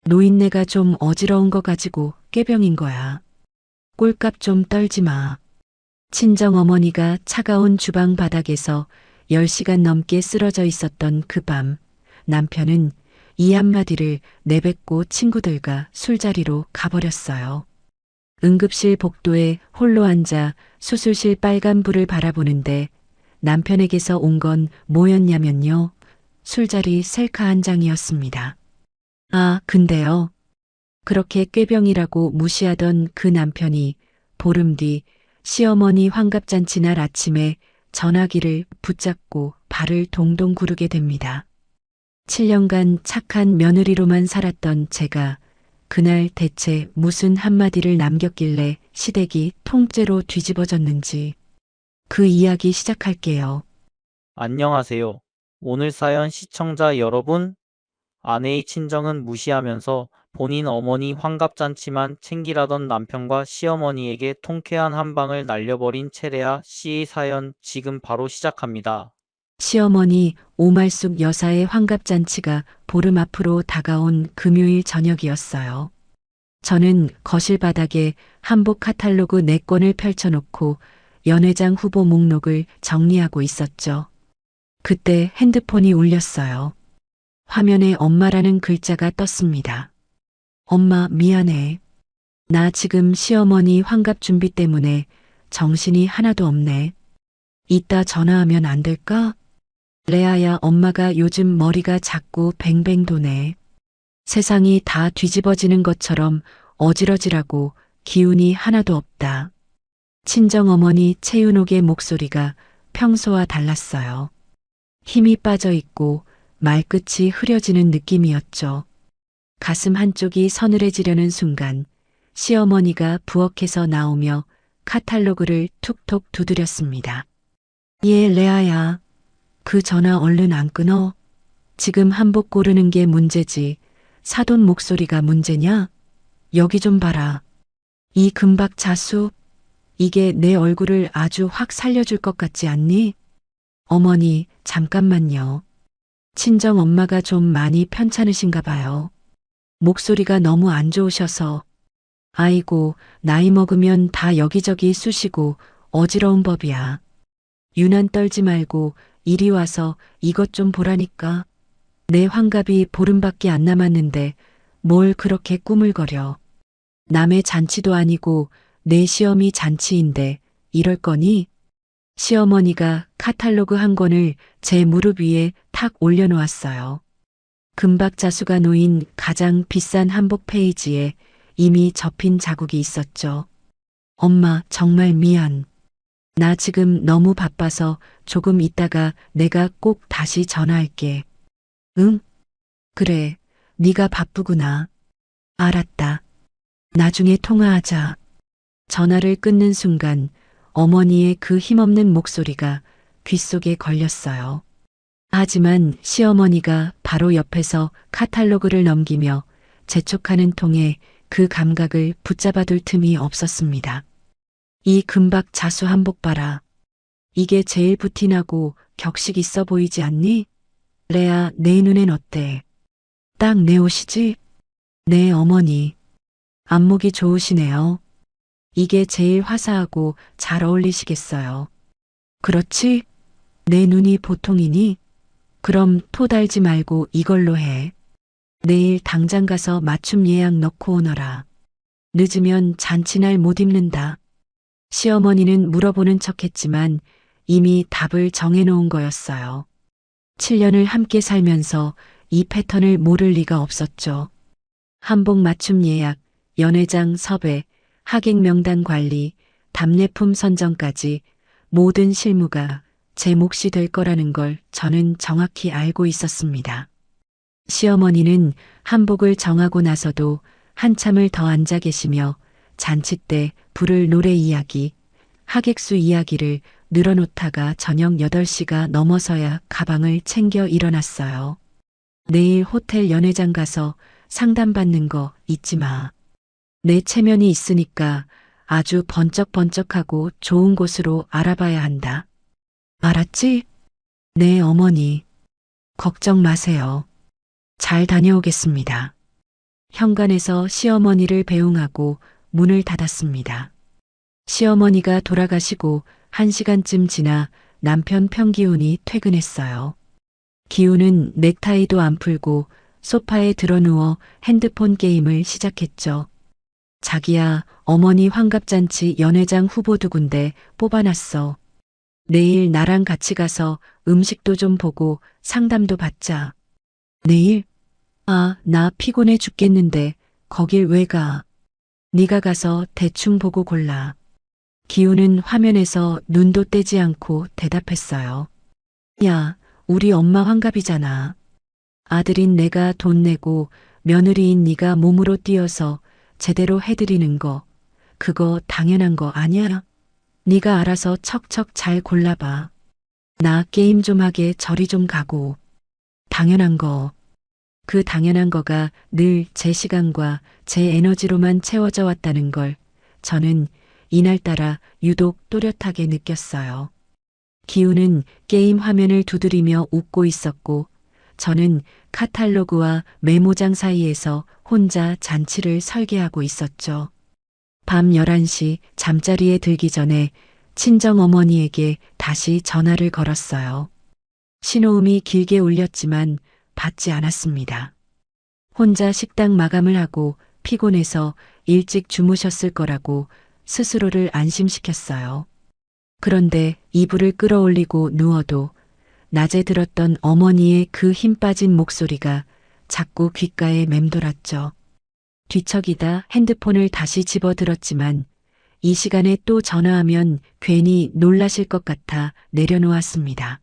노인네가 좀 어지러운 거 가지고 꾀병인 거야. 꼴값 좀 떨지 마. 친정어머니가 차가운 주방 바닥에서 10시간 넘게 쓰러져 있었던 그 밤, 남편은 이 한마디를 내뱉고 친구들과 술자리로 가버렸어요. 응급실 복도에 홀로 앉아 수술실 빨간불을 바라보는데 남편에게서 온 건 뭐였냐면요. 술자리 셀카 한 장이었습니다. 아, 근데요. 그렇게 꾀병이라고 무시하던 그 남편이 보름 뒤 시어머니 환갑잔치 날 아침에 전화기를 붙잡고 발을 동동 구르게 됩니다. 7년간 착한 며느리로만 살았던 제가 그날 대체 무슨 한마디를 남겼길래 시댁이 통째로 뒤집어졌는지 그 이야기 시작할게요. 안녕하세요. 오늘 사연 시청자 여러분, 아내의 친정은 무시하면서 본인 어머니 환갑잔치만 챙기라던 남편과 시어머니에게 통쾌한 한 방을 날려버린 채레아 씨의 사연 지금 바로 시작합니다. 시어머니 오말숙 여사의 환갑잔치가 보름 앞으로 다가온 금요일 저녁이었어요. 저는 거실 바닥에 한복 카탈로그 4권을 펼쳐놓고 연회장 후보 목록을 정리하고 있었죠. 그때 핸드폰이 울렸어요. 화면에 엄마라는 글자가 떴습니다. 엄마 미안해. 나 지금 시어머니 환갑 준비 때문에 정신이 하나도 없네. 이따 전화하면 안 될까? 레아야, 엄마가 요즘 머리가 자꾸 뱅뱅 도네. 세상이 다 뒤집어지는 것처럼 어지러지라고 기운이 하나도 없다. 친정어머니 채윤옥의 목소리가 평소와 달랐어요. 힘이 빠져 있고 말끝이 흐려지는 느낌이었죠. 가슴 한쪽이 서늘해지려는 순간 시어머니가 부엌에서 나오며 카탈로그를 툭툭 두드렸습니다. 예, 레아야. 그 전화 얼른 안 끊어. 지금 한복 고르는 게 문제지. 사돈 목소리가 문제냐? 여기 좀 봐라. 이 금박 자수, 이게 내 얼굴을 아주 확 살려줄 것 같지 않니? 어머니, 잠깐만요. 친정 엄마가 좀 많이 편찮으신가 봐요. 목소리가 너무 안 좋으셔서. 아이고, 나이 먹으면 다 여기저기 쑤시고 어지러운 법이야. 유난 떨지 말고 이리 와서 이것 좀 보라니까. 내 환갑이 보름밖에 안 남았는데 뭘 그렇게 꾸물거려. 남의 잔치도 아니고 내 시어미 잔치인데 이럴 거니? 시어머니가 카탈로그 한 권을 제 무릎 위에 탁 올려놓았어요. 금박 자수가 놓인 가장 비싼 한복 페이지에 이미 접힌 자국이 있었죠. 엄마, 정말 미안. 나 지금 너무 바빠서 조금 있다가 내가 꼭 다시 전화할게. 응? 그래, 네가 바쁘구나. 알았다. 나중에 통화하자. 전화를 끊는 순간 어머니의 그 힘없는 목소리가 귓속에 걸렸어요. 하지만 시어머니가 바로 옆에서 카탈로그를 넘기며 재촉하는 통에 그 감각을 붙잡아둘 틈이 없었습니다. 이 금박 자수 한복 봐라. 이게 제일 부티나고 격식 있어 보이지 않니? 레아, 내 눈엔 어때? 딱 내 옷이지? 네, 어머니. 안목이 좋으시네요. 이게 제일 화사하고 잘 어울리시겠어요. 그렇지? 내 눈이 보통이니? 그럼 토 달지 말고 이걸로 해. 내일 당장 가서 맞춤 예약 넣고 오너라. 늦으면 잔치날 못 입는다. 시어머니는 물어보는 척했지만 이미 답을 정해놓은 거였어요. 7년을 함께 살면서 이 패턴을 모를 리가 없었죠. 한복 맞춤 예약, 연회장 섭외, 하객 명단 관리, 답례품 선정까지 모든 실무가 제 몫이 될 거라는 걸 저는 정확히 알고 있었습니다. 시어머니는 한복을 정하고 나서도 한참을 더 앉아 계시며 잔치 때 부를 노래 이야기, 하객수 이야기를 늘어놓다가 저녁 8시가 넘어서야 가방을 챙겨 일어났어요. 내일 호텔 연회장 가서 상담받는 거 잊지 마. 내 체면이 있으니까 아주 번쩍번쩍하고 좋은 곳으로 알아봐야 한다. 알았지? 네, 어머니. 걱정 마세요. 잘 다녀오겠습니다. 현관에서 시어머니를 배웅하고 문을 닫았습니다. 시어머니가 돌아가시고 1시간쯤 지나 남편 평기훈이 퇴근했어요. 기훈은 넥타이도 안 풀고 소파에 드러누워 핸드폰 게임을 시작했죠. 자기야, 어머니 환갑잔치 연회장 후보 2군데 뽑아놨어. 내일 나랑 같이 가서 음식도 좀 보고 상담도 받자. 내일? 아, 나 피곤해 죽겠는데 거길 왜 가? 네가 가서 대충 보고 골라. 기훈은 화면에서 눈도 떼지 않고 대답했어요. 야, 우리 엄마 환갑이잖아. 아들인 내가 돈 내고 며느리인 네가 몸으로 뛰어서 제대로 해드리는 거, 그거 당연한 거 아니야? 네가 알아서 척척 잘 골라봐. 나 게임 좀 하게 저리 좀 가고. 당연한 거. 그 당연한 거가 늘 제 시간과 제 에너지로만 채워져 왔다는 걸 저는 이날따라 유독 또렷하게 느꼈어요. 기훈은 게임 화면을 두드리며 웃고 있었고 저는 카탈로그와 메모장 사이에서 혼자 잔치를 설계하고 있었죠. 밤 11시 잠자리에 들기 전에 친정어머니에게 다시 전화를 걸었어요. 신호음이 길게 울렸지만 받지 않았습니다. 혼자 식당 마감을 하고 피곤해서 일찍 주무셨을 거라고 스스로를 안심시켰어요. 그런데 이불을 끌어올리고 누워도 낮에 들었던 어머니의 그 힘 빠진 목소리가 자꾸 귓가에 맴돌았죠. 뒤척이다 핸드폰을 다시 집어들었지만 이 시간에 또 전화하면 괜히 놀라실 것 같아 내려놓았습니다.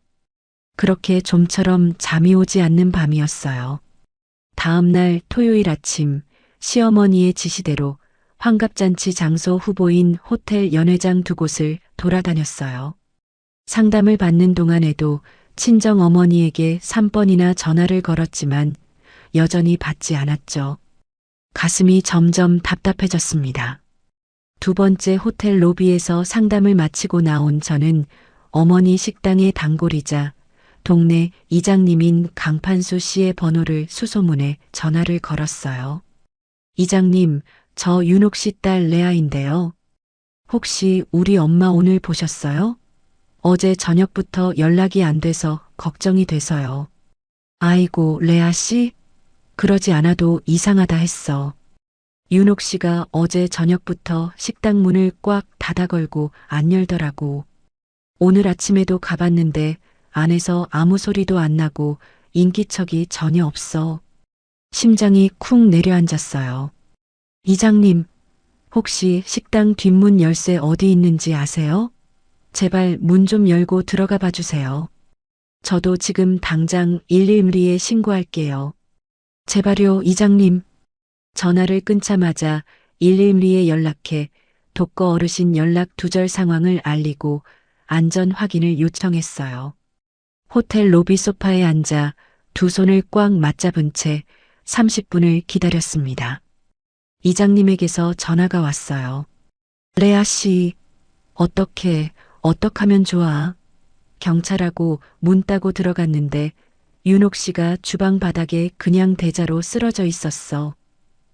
그렇게 좀처럼 잠이 오지 않는 밤이었어요. 다음 날 토요일 아침 시어머니의 지시대로 환갑잔치 장소 후보인 호텔 연회장 2곳을 돌아다녔어요. 상담을 받는 동안에도 친정어머니에게 3번이나 전화를 걸었지만 여전히 받지 않았죠. 가슴이 점점 답답해졌습니다. 2번째 호텔 로비에서 상담을 마치고 나온 저는 어머니 식당의 단골이자 동네 이장님인 강판수 씨의 번호를 수소문해 전화를 걸었어요. 이장님, 저 윤옥 씨 딸 레아인데요. 혹시 우리 엄마 오늘 보셨어요? 어제 저녁부터 연락이 안 돼서 걱정이 돼서요. 아이고, 레아 씨? 그러지 않아도 이상하다 했어. 윤옥 씨가 어제 저녁부터 식당 문을 꽉 닫아 걸고 안 열더라고. 오늘 아침에도 가봤는데 안에서 아무 소리도 안 나고 인기척이 전혀 없어. 심장이 쿵 내려앉았어요. 이장님, 혹시 식당 뒷문 열쇠 어디 있는지 아세요? 제발 문 좀 열고 들어가 봐주세요. 저도 지금 당장 112에 신고할게요. 제발요, 이장님. 전화를 끊자마자 112에 연락해 독거 어르신 연락 두절 상황을 알리고 안전 확인을 요청했어요. 호텔 로비 소파에 앉아 2 손을 꽉 맞잡은 채 30분을 기다렸습니다. 이장님에게서 전화가 왔어요. 레아 씨, 어떡하면 좋아? 경찰하고 문 따고 들어갔는데 윤옥 씨가 주방 바닥에 그냥 대자로 쓰러져 있었어.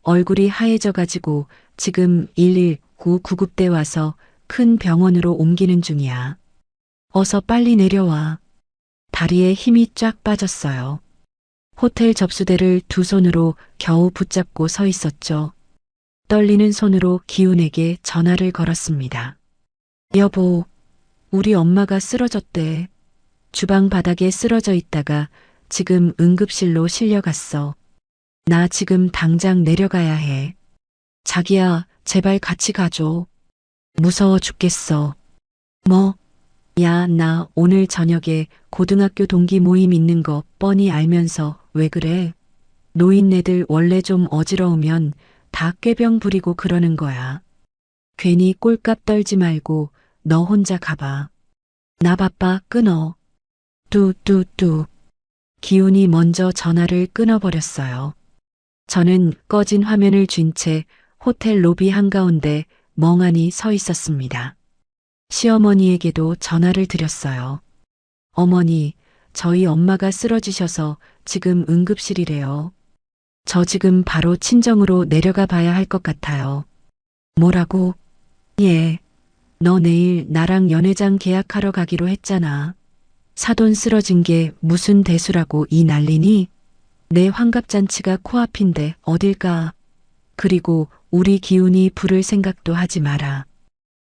얼굴이 하얘져 가지고 지금 119 구급대 와서 큰 병원으로 옮기는 중이야. 어서 빨리 내려와. 다리에 힘이 쫙 빠졌어요. 호텔 접수대를 2 손으로 겨우 붙잡고 서 있었죠. 떨리는 손으로 기훈에게 전화를 걸었습니다. 여보, 우리 엄마가 쓰러졌대. 주방 바닥에 쓰러져 있다가 지금 응급실로 실려갔어. 나 지금 당장 내려가야 해. 자기야, 제발 같이 가줘. 무서워 죽겠어. 뭐? 야, 나 오늘 저녁에 고등학교 동기 모임 있는 거 뻔히 알면서 왜 그래? 노인네들 원래 좀 어지러우면 다 꾀병 부리고 그러는 거야. 괜히 꼴값 떨지 말고 너 혼자 가봐. 나 바빠, 끊어. 뚜뚜뚜. 기훈이 먼저 전화를 끊어버렸어요. 저는 꺼진 화면을 쥔 채 호텔 로비 한가운데 멍하니 서 있었습니다. 시어머니에게도 전화를 드렸어요. 어머니, 저희 엄마가 쓰러지셔서 지금 응급실이래요. 저 지금 바로 친정으로 내려가 봐야 할 것 같아요. 뭐라고? 예. 너 내일 나랑 연회장 계약하러 가기로 했잖아. 사돈 쓰러진 게 무슨 대수라고 이 난리니? 내 환갑잔치가 코앞인데 어딜 가. 그리고 우리 기훈이 부를 생각도 하지 마라.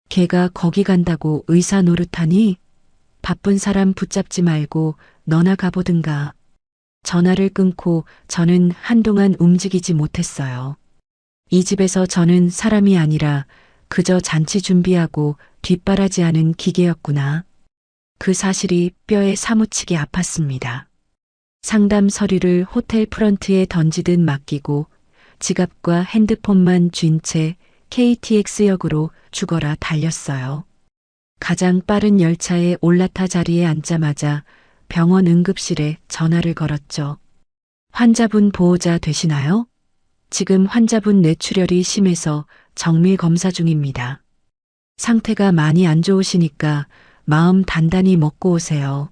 걔가 거기 간다고 의사 노릇하니? 바쁜 사람 붙잡지 말고 너나 가보든가. 전화를 끊고 저는 한동안 움직이지 못했어요. 이 집에서 저는 사람이 아니라 그저 잔치 준비하고 뒷바라지하는 기계였구나. 그 사실이 뼈에 사무치게 아팠습니다. 상담 서류를 호텔 프런트에 던지듯 맡기고 지갑과 핸드폰만 쥔 채 KTX역으로 죽어라 달렸어요. 가장 빠른 열차에 올라타 자리에 앉자마자 병원 응급실에 전화를 걸었죠. 환자분 보호자 되시나요? 지금 환자분 뇌출혈이 심해서 정밀 검사 중입니다. 상태가 많이 안 좋으시니까 마음 단단히 먹고 오세요.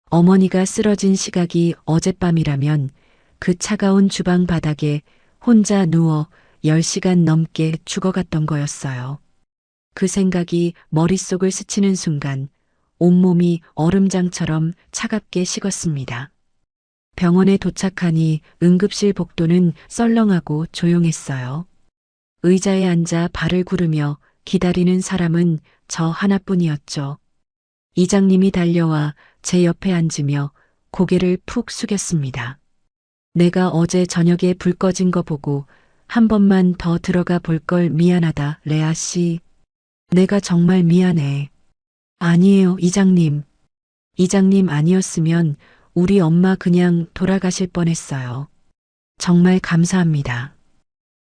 어머니가 쓰러진 시각이 어젯밤이라면 그 차가운 주방 바닥에 혼자 누워 10시간 넘게 죽어갔던 거였어요. 그 생각이 머릿속을 스치는 순간 온몸이 얼음장처럼 차갑게 식었습니다. 병원에 도착하니 응급실 복도는 썰렁하고 조용했어요. 의자에 앉아 발을 구르며 기다리는 사람은 저 하나뿐이었죠. 이장님이 달려와 제 옆에 앉으며 고개를 푹 숙였습니다. 내가 어제 저녁에 불 꺼진 거 보고 한 번만 더 들어가 볼 걸 미안하다, 레아 씨. 내가 정말 미안해. 아니에요, 이장님. 이장님 아니었으면 우리 엄마 그냥 돌아가실 뻔했어요. 정말 감사합니다.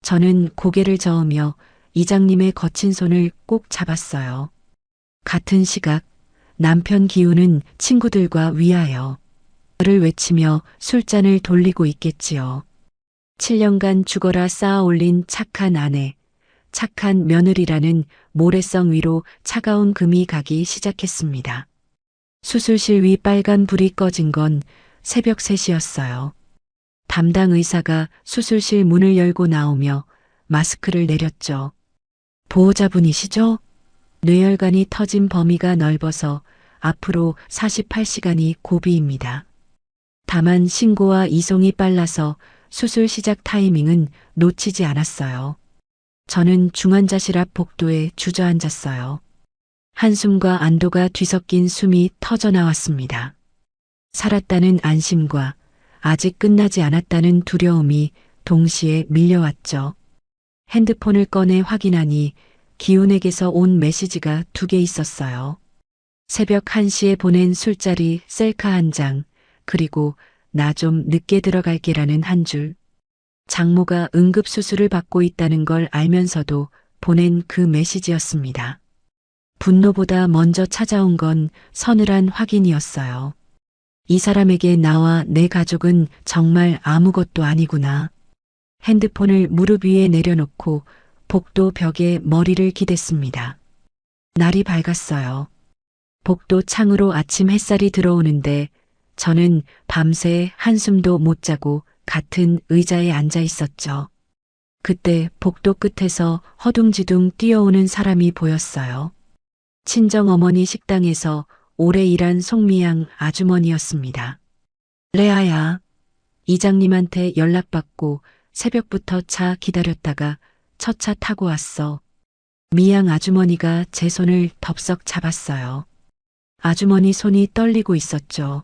저는 고개를 저으며 이장님의 거친 손을 꼭 잡았어요. 같은 시각 남편 기훈은 친구들과 위하여 를 외치며 술잔을 돌리고 있겠지요. 7년간 죽어라 쌓아 올린 착한 아내, 착한 며느리라는 모래성 위로 차가운 금이 가기 시작했습니다. 수술실 위 빨간 불이 꺼진 건 새벽 3시였어요. 담당 의사가 수술실 문을 열고 나오며 마스크를 내렸죠. 보호자분이시죠? 뇌혈관이 터진 범위가 넓어서 앞으로 48시간이 고비입니다. 다만 신고와 이송이 빨라서 수술 시작 타이밍은 놓치지 않았어요. 저는 중환자실 앞 복도에 주저앉았어요. 한숨과 안도가 뒤섞인 숨이 터져 나왔습니다. 살았다는 안심과 아직 끝나지 않았다는 두려움이 동시에 밀려왔죠. 핸드폰을 꺼내 확인하니 기훈에게서 온 메시지가 2개 있었어요. 새벽 1시에 보낸 술자리 셀카 1장, 그리고 나 좀 늦게 들어갈게라는 한 줄. 장모가 응급수술을 받고 있다는 걸 알면서도 보낸 그 메시지였습니다. 분노보다 먼저 찾아온 건 서늘한 확인이었어요. 이 사람에게 나와 내 가족은 정말 아무것도 아니구나. 핸드폰을 무릎 위에 내려놓고 복도 벽에 머리를 기댔습니다. 날이 밝았어요. 복도 창으로 아침 햇살이 들어오는데 저는 밤새 한숨도 못 자고 같은 의자에 앉아 있었죠. 그때 복도 끝에서 허둥지둥 뛰어오는 사람이 보였어요. 친정어머니 식당에서 오래 일한 송미양 아주머니였습니다. 레아야, 이장님한테 연락받고 새벽부터 차 기다렸다가 첫 차 타고 왔어. 미양 아주머니가 제 손을 덥석 잡았어요. 아주머니 손이 떨리고 있었죠.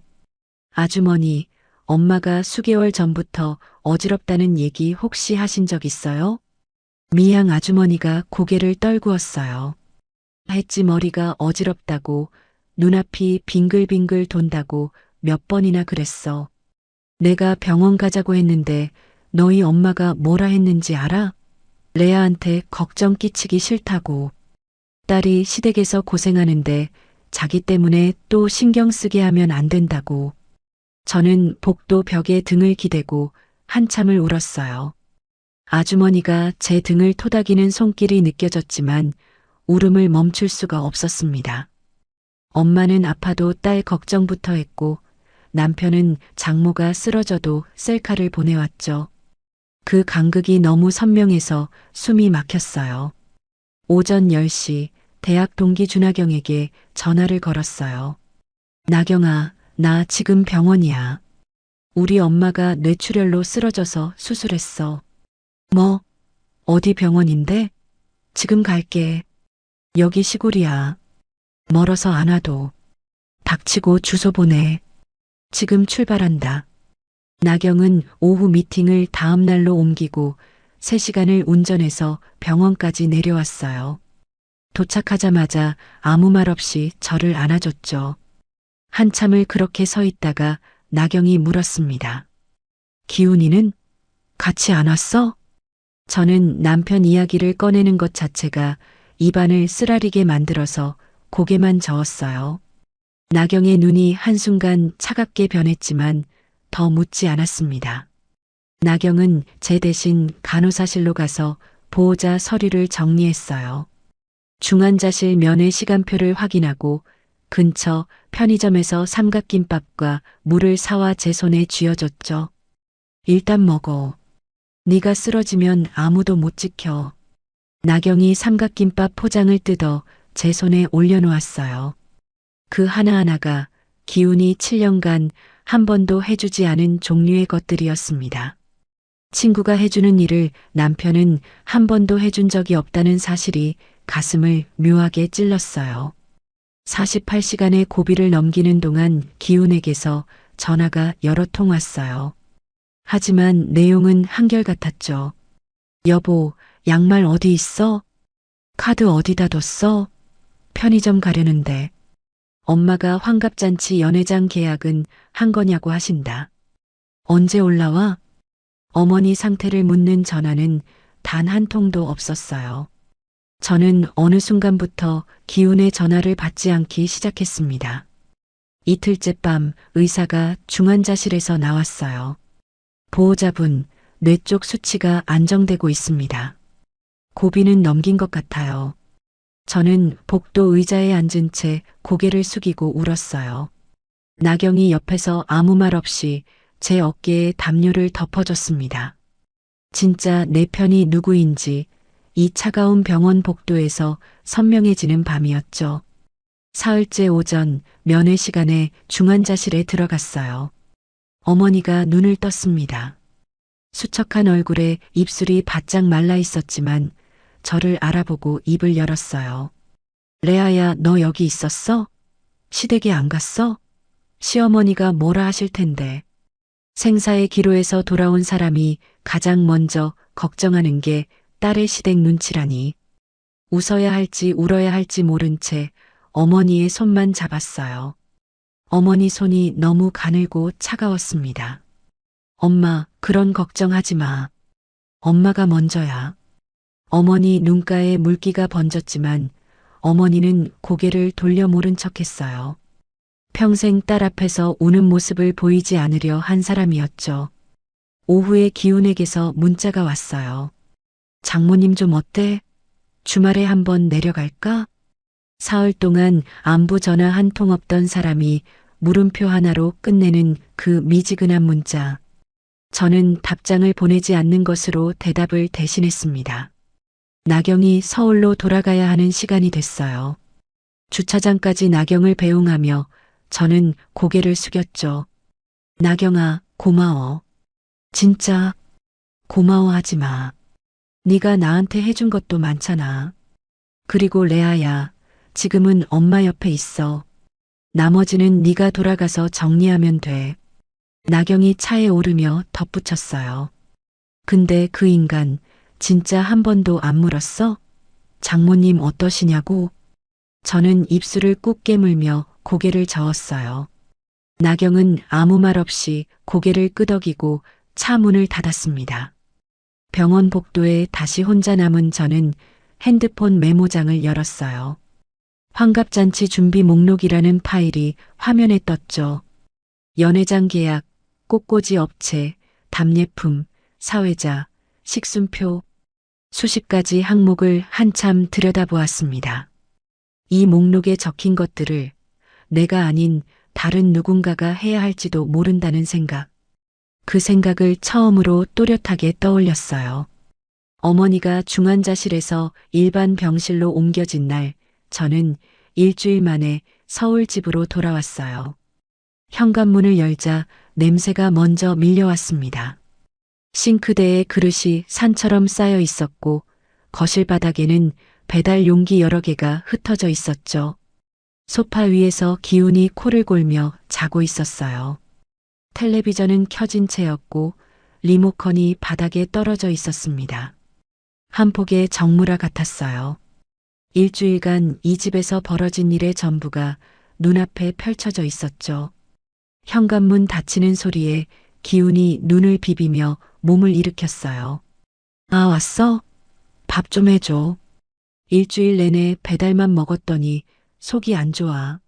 아주머니, 엄마가 수개월 전부터 어지럽다는 얘기 혹시 하신 적 있어요? 미양 아주머니가 고개를 떨구었어요. 했지 머리가 어지럽다고, 눈앞이 빙글빙글 돈다고 몇 번이나 그랬어. 내가 병원 가자고 했는데 너희 엄마가 뭐라 했는지 알아? 레아한테 걱정 끼치기 싫다고. 딸이 시댁에서 고생하는데 자기 때문에 또 신경 쓰게 하면 안 된다고. 저는 복도 벽에 등을 기대고 한참을 울었어요. 아주머니가 제 등을 토닥이는 손길이 느껴졌지만 울음을 멈출 수가 없었습니다. 엄마는 아파도 딸 걱정부터 했고 남편은 장모가 쓰러져도 셀카를 보내왔죠. 그 간극이 너무 선명해서 숨이 막혔어요. 오전 10시 대학 동기 준하경에게 전화를 걸었어요. 나경아, 나 지금 병원이야. 우리 엄마가 뇌출혈로 쓰러져서 수술했어. 뭐, 어디 병원인데? 지금 갈게. 여기 시골이야. 멀어서 안 와도. 닥치고 주소 보내. 지금 출발한다. 나경은 오후 미팅을 다음 날로 옮기고 3시간을 운전해서 병원까지 내려왔어요. 도착하자마자 아무 말 없이 저를 안아줬죠. 한참을 그렇게 서 있다가 나경이 물었습니다. 기훈이는 같이 안 왔어? 저는 남편 이야기를 꺼내는 것 자체가 입안을 쓰라리게 만들어서 고개만 저었어요. 나경의 눈이 한순간 차갑게 변했지만 더 묻지 않았습니다. 나경은 제 대신 간호사실로 가서 보호자 서류를 정리했어요. 중환자실 면회 시간표를 확인하고 근처 편의점에서 삼각김밥과 물을 사와 제 손에 쥐어줬죠. 일단 먹어. 네가 쓰러지면 아무도 못 지켜. 나경이 삼각김밥 포장을 뜯어 제 손에 올려놓았어요. 그 하나하나가 기훈이 7년간 한 번도 해주지 않은 종류의 것들이었습니다. 친구가 해주는 일을 남편은 한 번도 해준 적이 없다는 사실이 가슴을 묘하게 찔렀어요. 48시간의 고비를 넘기는 동안 기훈에게서 전화가 여러 통 왔어요. 하지만 내용은 한결같았죠. 여보, 양말 어디 있어? 카드 어디다 뒀어? 편의점 가려는데. 엄마가 환갑잔치 연회장 계약은 한 거냐고 하신다. 언제 올라와? 어머니 상태를 묻는 전화는 단 한 통도 없었어요. 저는 어느 순간부터 기훈의 전화를 받지 않기 시작했습니다. 이틀째 밤 의사가 중환자실에서 나왔어요. 보호자분, 뇌 쪽 수치가 안정되고 있습니다. 고비는 넘긴 것 같아요. 저는 복도 의자에 앉은 채 고개를 숙이고 울었어요. 나경이 옆에서 아무 말 없이 제 어깨에 담요를 덮어줬습니다. 진짜 내 편이 누구인지 이 차가운 병원 복도에서 선명해지는 밤이었죠. 사흘째 오전 면회 시간에 중환자실에 들어갔어요. 어머니가 눈을 떴습니다. 수척한 얼굴에 입술이 바짝 말라 있었지만 저를 알아보고 입을 열었어요. 레아야, 너 여기 있었어? 시댁에 안 갔어? 시어머니가 뭐라 하실 텐데. 생사의 기로에서 돌아온 사람이 가장 먼저 걱정하는 게 딸의 시댁 눈치라니. 웃어야 할지 울어야 할지 모른 채 어머니의 손만 잡았어요. 어머니 손이 너무 가늘고 차가웠습니다. 엄마, 그런 걱정하지 마. 엄마가 먼저야. 어머니 눈가에 물기가 번졌지만 어머니는 고개를 돌려 모른 척했어요. 평생 딸 앞에서 우는 모습을 보이지 않으려 한 사람이었죠. 오후에 기훈에게서 문자가 왔어요. 장모님 좀 어때? 주말에 한번 내려갈까? 사흘 동안 안부 전화 한 통 없던 사람이 물음표 하나로 끝내는 그 미지근한 문자. 저는 답장을 보내지 않는 것으로 대답을 대신했습니다. 나경이 서울로 돌아가야 하는 시간이 됐어요. 주차장까지 나경을 배웅하며 저는 고개를 숙였죠. 나경아, 고마워. 진짜 고마워하지 마. 네가 나한테 해준 것도 많잖아. 그리고 레아야, 지금은 엄마 옆에 있어. 나머지는 네가 돌아가서 정리하면 돼. 나경이 차에 오르며 덧붙였어요. 근데 그 인간 진짜 한 번도 안 물었어? 장모님 어떠시냐고? 저는 입술을 꾹 깨물며 고개를 저었어요. 나경은 아무 말 없이 고개를 끄덕이고 차 문을 닫았습니다. 병원 복도에 다시 혼자 남은 저는 핸드폰 메모장을 열었어요. 환갑잔치 준비 목록이라는 파일이 화면에 떴죠. 연회장 계약, 꽃꽂이 업체, 답례품, 사회자, 식순표, 수십 가지 항목을 한참 들여다보았습니다. 이 목록에 적힌 것들을 내가 아닌 다른 누군가가 해야 할지도 모른다는 생각. 그 생각을 처음으로 또렷하게 떠올렸어요. 어머니가 중환자실에서 일반 병실로 옮겨진 날, 저는 일주일 만에 서울 집으로 돌아왔어요. 현관문을 열자 냄새가 먼저 밀려왔습니다. 싱크대에 그릇이 산처럼 쌓여 있었고 거실 바닥에는 배달 용기 여러 개가 흩어져 있었죠. 소파 위에서 기운이 코를 골며 자고 있었어요. 텔레비전은 켜진 채였고 리모컨이 바닥에 떨어져 있었습니다. 한 폭의 정물화 같았어요. 일주일간 이 집에서 벌어진 일의 전부가 눈앞에 펼쳐져 있었죠. 현관문 닫히는 소리에 기운이 눈을 비비며 몸을 일으켰어요. 아, 왔어? 밥 좀 해줘. 일주일 내내 배달만 먹었더니 속이 안 좋아.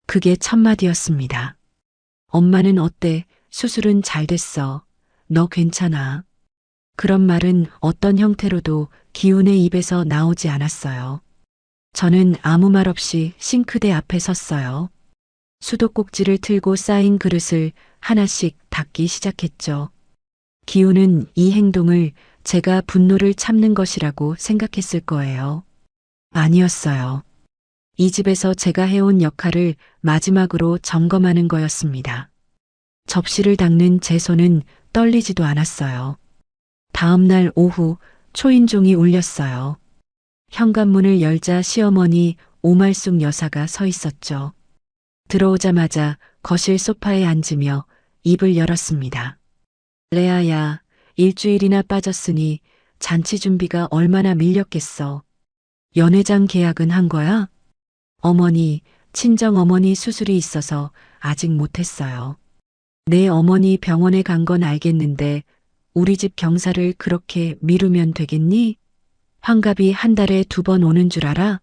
그게 첫마디였습니다. 엄마는 어때? 수술은 잘 됐어. 너 괜찮아. 그런 말은 어떤 형태로도 기운의 입에서 나오지 않았어요. 저는 아무 말 없이 싱크대 앞에 섰어요. 수도꼭지를 틀고 쌓인 그릇을 하나씩 닦기 시작했죠. 기운은 이 행동을 제가 분노를 참는 것이라고 생각했을 거예요. 아니었어요. 이 집에서 제가 해온 역할을 마지막으로 점검하는 거였습니다. 접시를 닦는 제 손은 떨리지도 않았어요. 다음 날 오후 초인종이 울렸어요. 현관문을 열자 시어머니 오말숙 여사가 서 있었죠. 들어오자마자 거실 소파에 앉으며 입을 열었습니다. 레아야, 일주일이나 빠졌으니 잔치 준비가 얼마나 밀렸겠어. 연회장 계약은 한 거야? 어머니, 친정어머니 수술이 있어서 아직 못했어요. 내 어머니 병원에 간 건 알겠는데 우리 집 경사를 그렇게 미루면 되겠니? 환갑이 한 달에 2번 오는 줄 알아?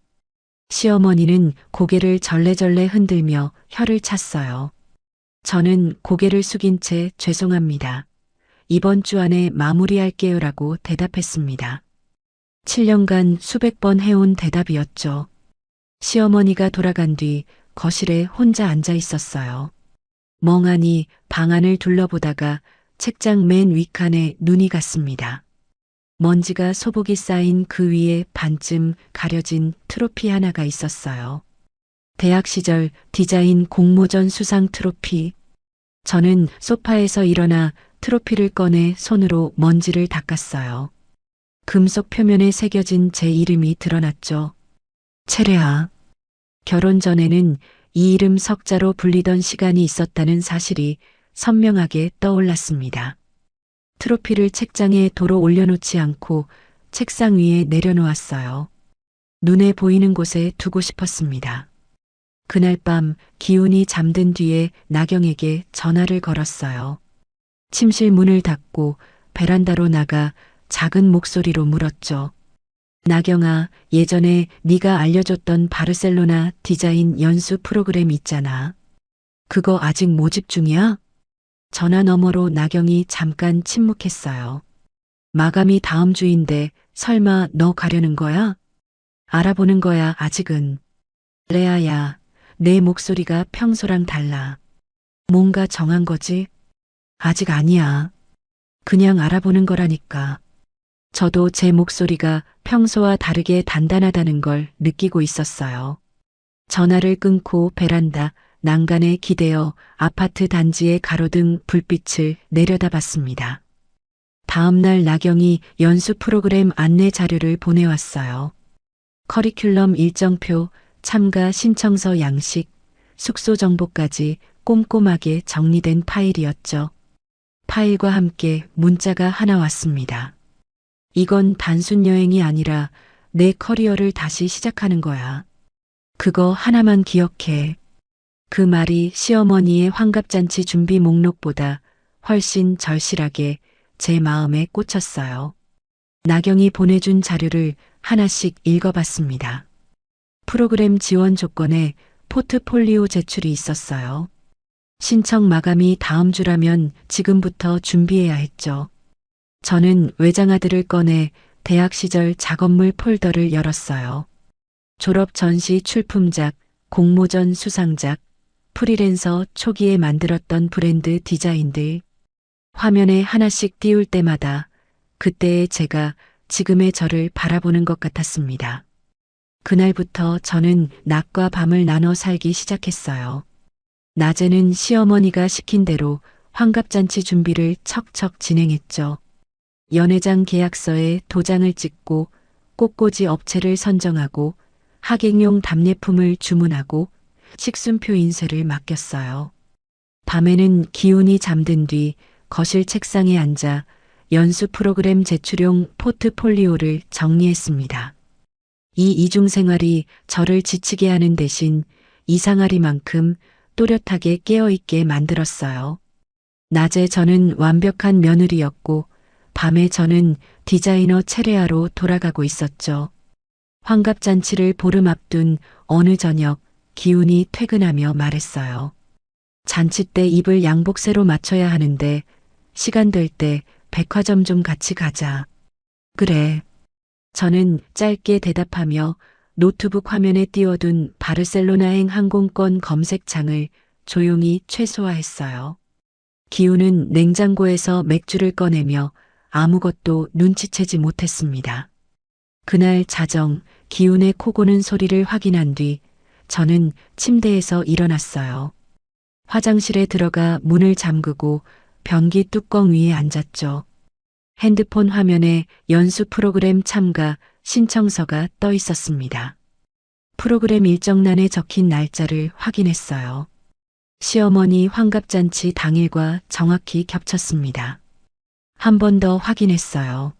시어머니는 고개를 절레절레 흔들며 혀를 찼어요. 저는 고개를 숙인 채 죄송합니다. 이번 주 안에 마무리할게요라고 대답했습니다. 7년간 수백 번 해온 대답이었죠. 시어머니가 돌아간 뒤 거실에 혼자 앉아 있었어요. 멍하니 방안을 둘러보다가 책장 맨 윗칸에 눈이 갔습니다. 먼지가 소복이 쌓인 그 위에 반쯤 가려진 트로피 하나가 있었어요. 대학 시절 디자인 공모전 수상 트로피. 저는 소파에서 일어나 트로피를 꺼내 손으로 먼지를 닦았어요. 금속 표면에 새겨진 제 이름이 드러났죠. 채레아. 결혼 전에는 이 이름 석자로 불리던 시간이 있었다는 사실이 선명하게 떠올랐습니다. 트로피를 책장에 도로 올려놓지 않고 책상 위에 내려놓았어요. 눈에 보이는 곳에 두고 싶었습니다. 그날 밤 기운이 잠든 뒤에 나경에게 전화를 걸었어요. 침실 문을 닫고 베란다로 나가 작은 목소리로 물었죠. 나경아, 예전에 네가 알려줬던 바르셀로나 디자인 연수 프로그램 있잖아. 그거 아직 모집 중이야? 전화 너머로 나경이 잠깐 침묵했어요. 마감이 다음 주인데 설마 너 가려는 거야? 알아보는 거야, 아직은. 레아야, 내 목소리가 평소랑 달라. 뭔가 정한 거지? 아직 아니야. 그냥 알아보는 거라니까. 저도 제 목소리가 평소와 다르게 단단하다는 걸 느끼고 있었어요. 전화를 끊고 베란다, 난간에 기대어 아파트 단지의 가로등 불빛을 내려다봤습니다. 다음 날 나경이 연수 프로그램 안내 자료를 보내왔어요. 커리큘럼 일정표, 참가 신청서 양식, 숙소 정보까지 꼼꼼하게 정리된 파일이었죠. 파일과 함께 문자가 하나 왔습니다. 이건 단순 여행이 아니라 내 커리어를 다시 시작하는 거야. 그거 하나만 기억해. 그 말이 시어머니의 환갑잔치 준비 목록보다 훨씬 절실하게 제 마음에 꽂혔어요. 나경이 보내준 자료를 하나씩 읽어봤습니다. 프로그램 지원 조건에 포트폴리오 제출이 있었어요. 신청 마감이 다음 주라면 지금부터 준비해야 했죠. 저는 외장하드를 꺼내 대학 시절 작업물 폴더를 열었어요. 졸업 전시 출품작, 공모전 수상작, 프리랜서 초기에 만들었던 브랜드 디자인들. 화면에 하나씩 띄울 때마다 그때의 제가 지금의 저를 바라보는 것 같았습니다. 그날부터 저는 낮과 밤을 나눠 살기 시작했어요. 낮에는 시어머니가 시킨 대로 환갑잔치 준비를 척척 진행했죠. 연회장 계약서에 도장을 찍고 꽃꽂이 업체를 선정하고 하객용 답례품을 주문하고 식순표 인쇄를 맡겼어요. 밤에는 기운이 잠든 뒤 거실 책상에 앉아 연수 프로그램 제출용 포트폴리오를 정리했습니다. 이 이중생활이 저를 지치게 하는 대신 이상하리만큼 또렷하게 깨어있게 만들었어요. 낮에 저는 완벽한 며느리였고 밤에 저는 디자이너 체레아로 돌아가고 있었죠. 환갑잔치를 보름 앞둔 어느 저녁 기훈이 퇴근하며 말했어요. 잔치 때 입을 양복새로 맞춰야 하는데 시간 될 때 백화점 좀 같이 가자. 그래. 저는 짧게 대답하며 노트북 화면에 띄워둔 바르셀로나행 항공권 검색창을 조용히 최소화했어요. 기훈은 냉장고에서 맥주를 꺼내며 아무것도 눈치채지 못했습니다. 그날 자정 기훈의 코 고는 소리를 확인한 뒤 저는 침대에서 일어났어요. 화장실에 들어가 문을 잠그고 변기 뚜껑 위에 앉았죠. 핸드폰 화면에 연수 프로그램 참가 신청서가 떠 있었습니다. 프로그램 일정란에 적힌 날짜를 확인했어요. 시어머니 환갑잔치 당일과 정확히 겹쳤습니다. 한 번 더 확인했어요.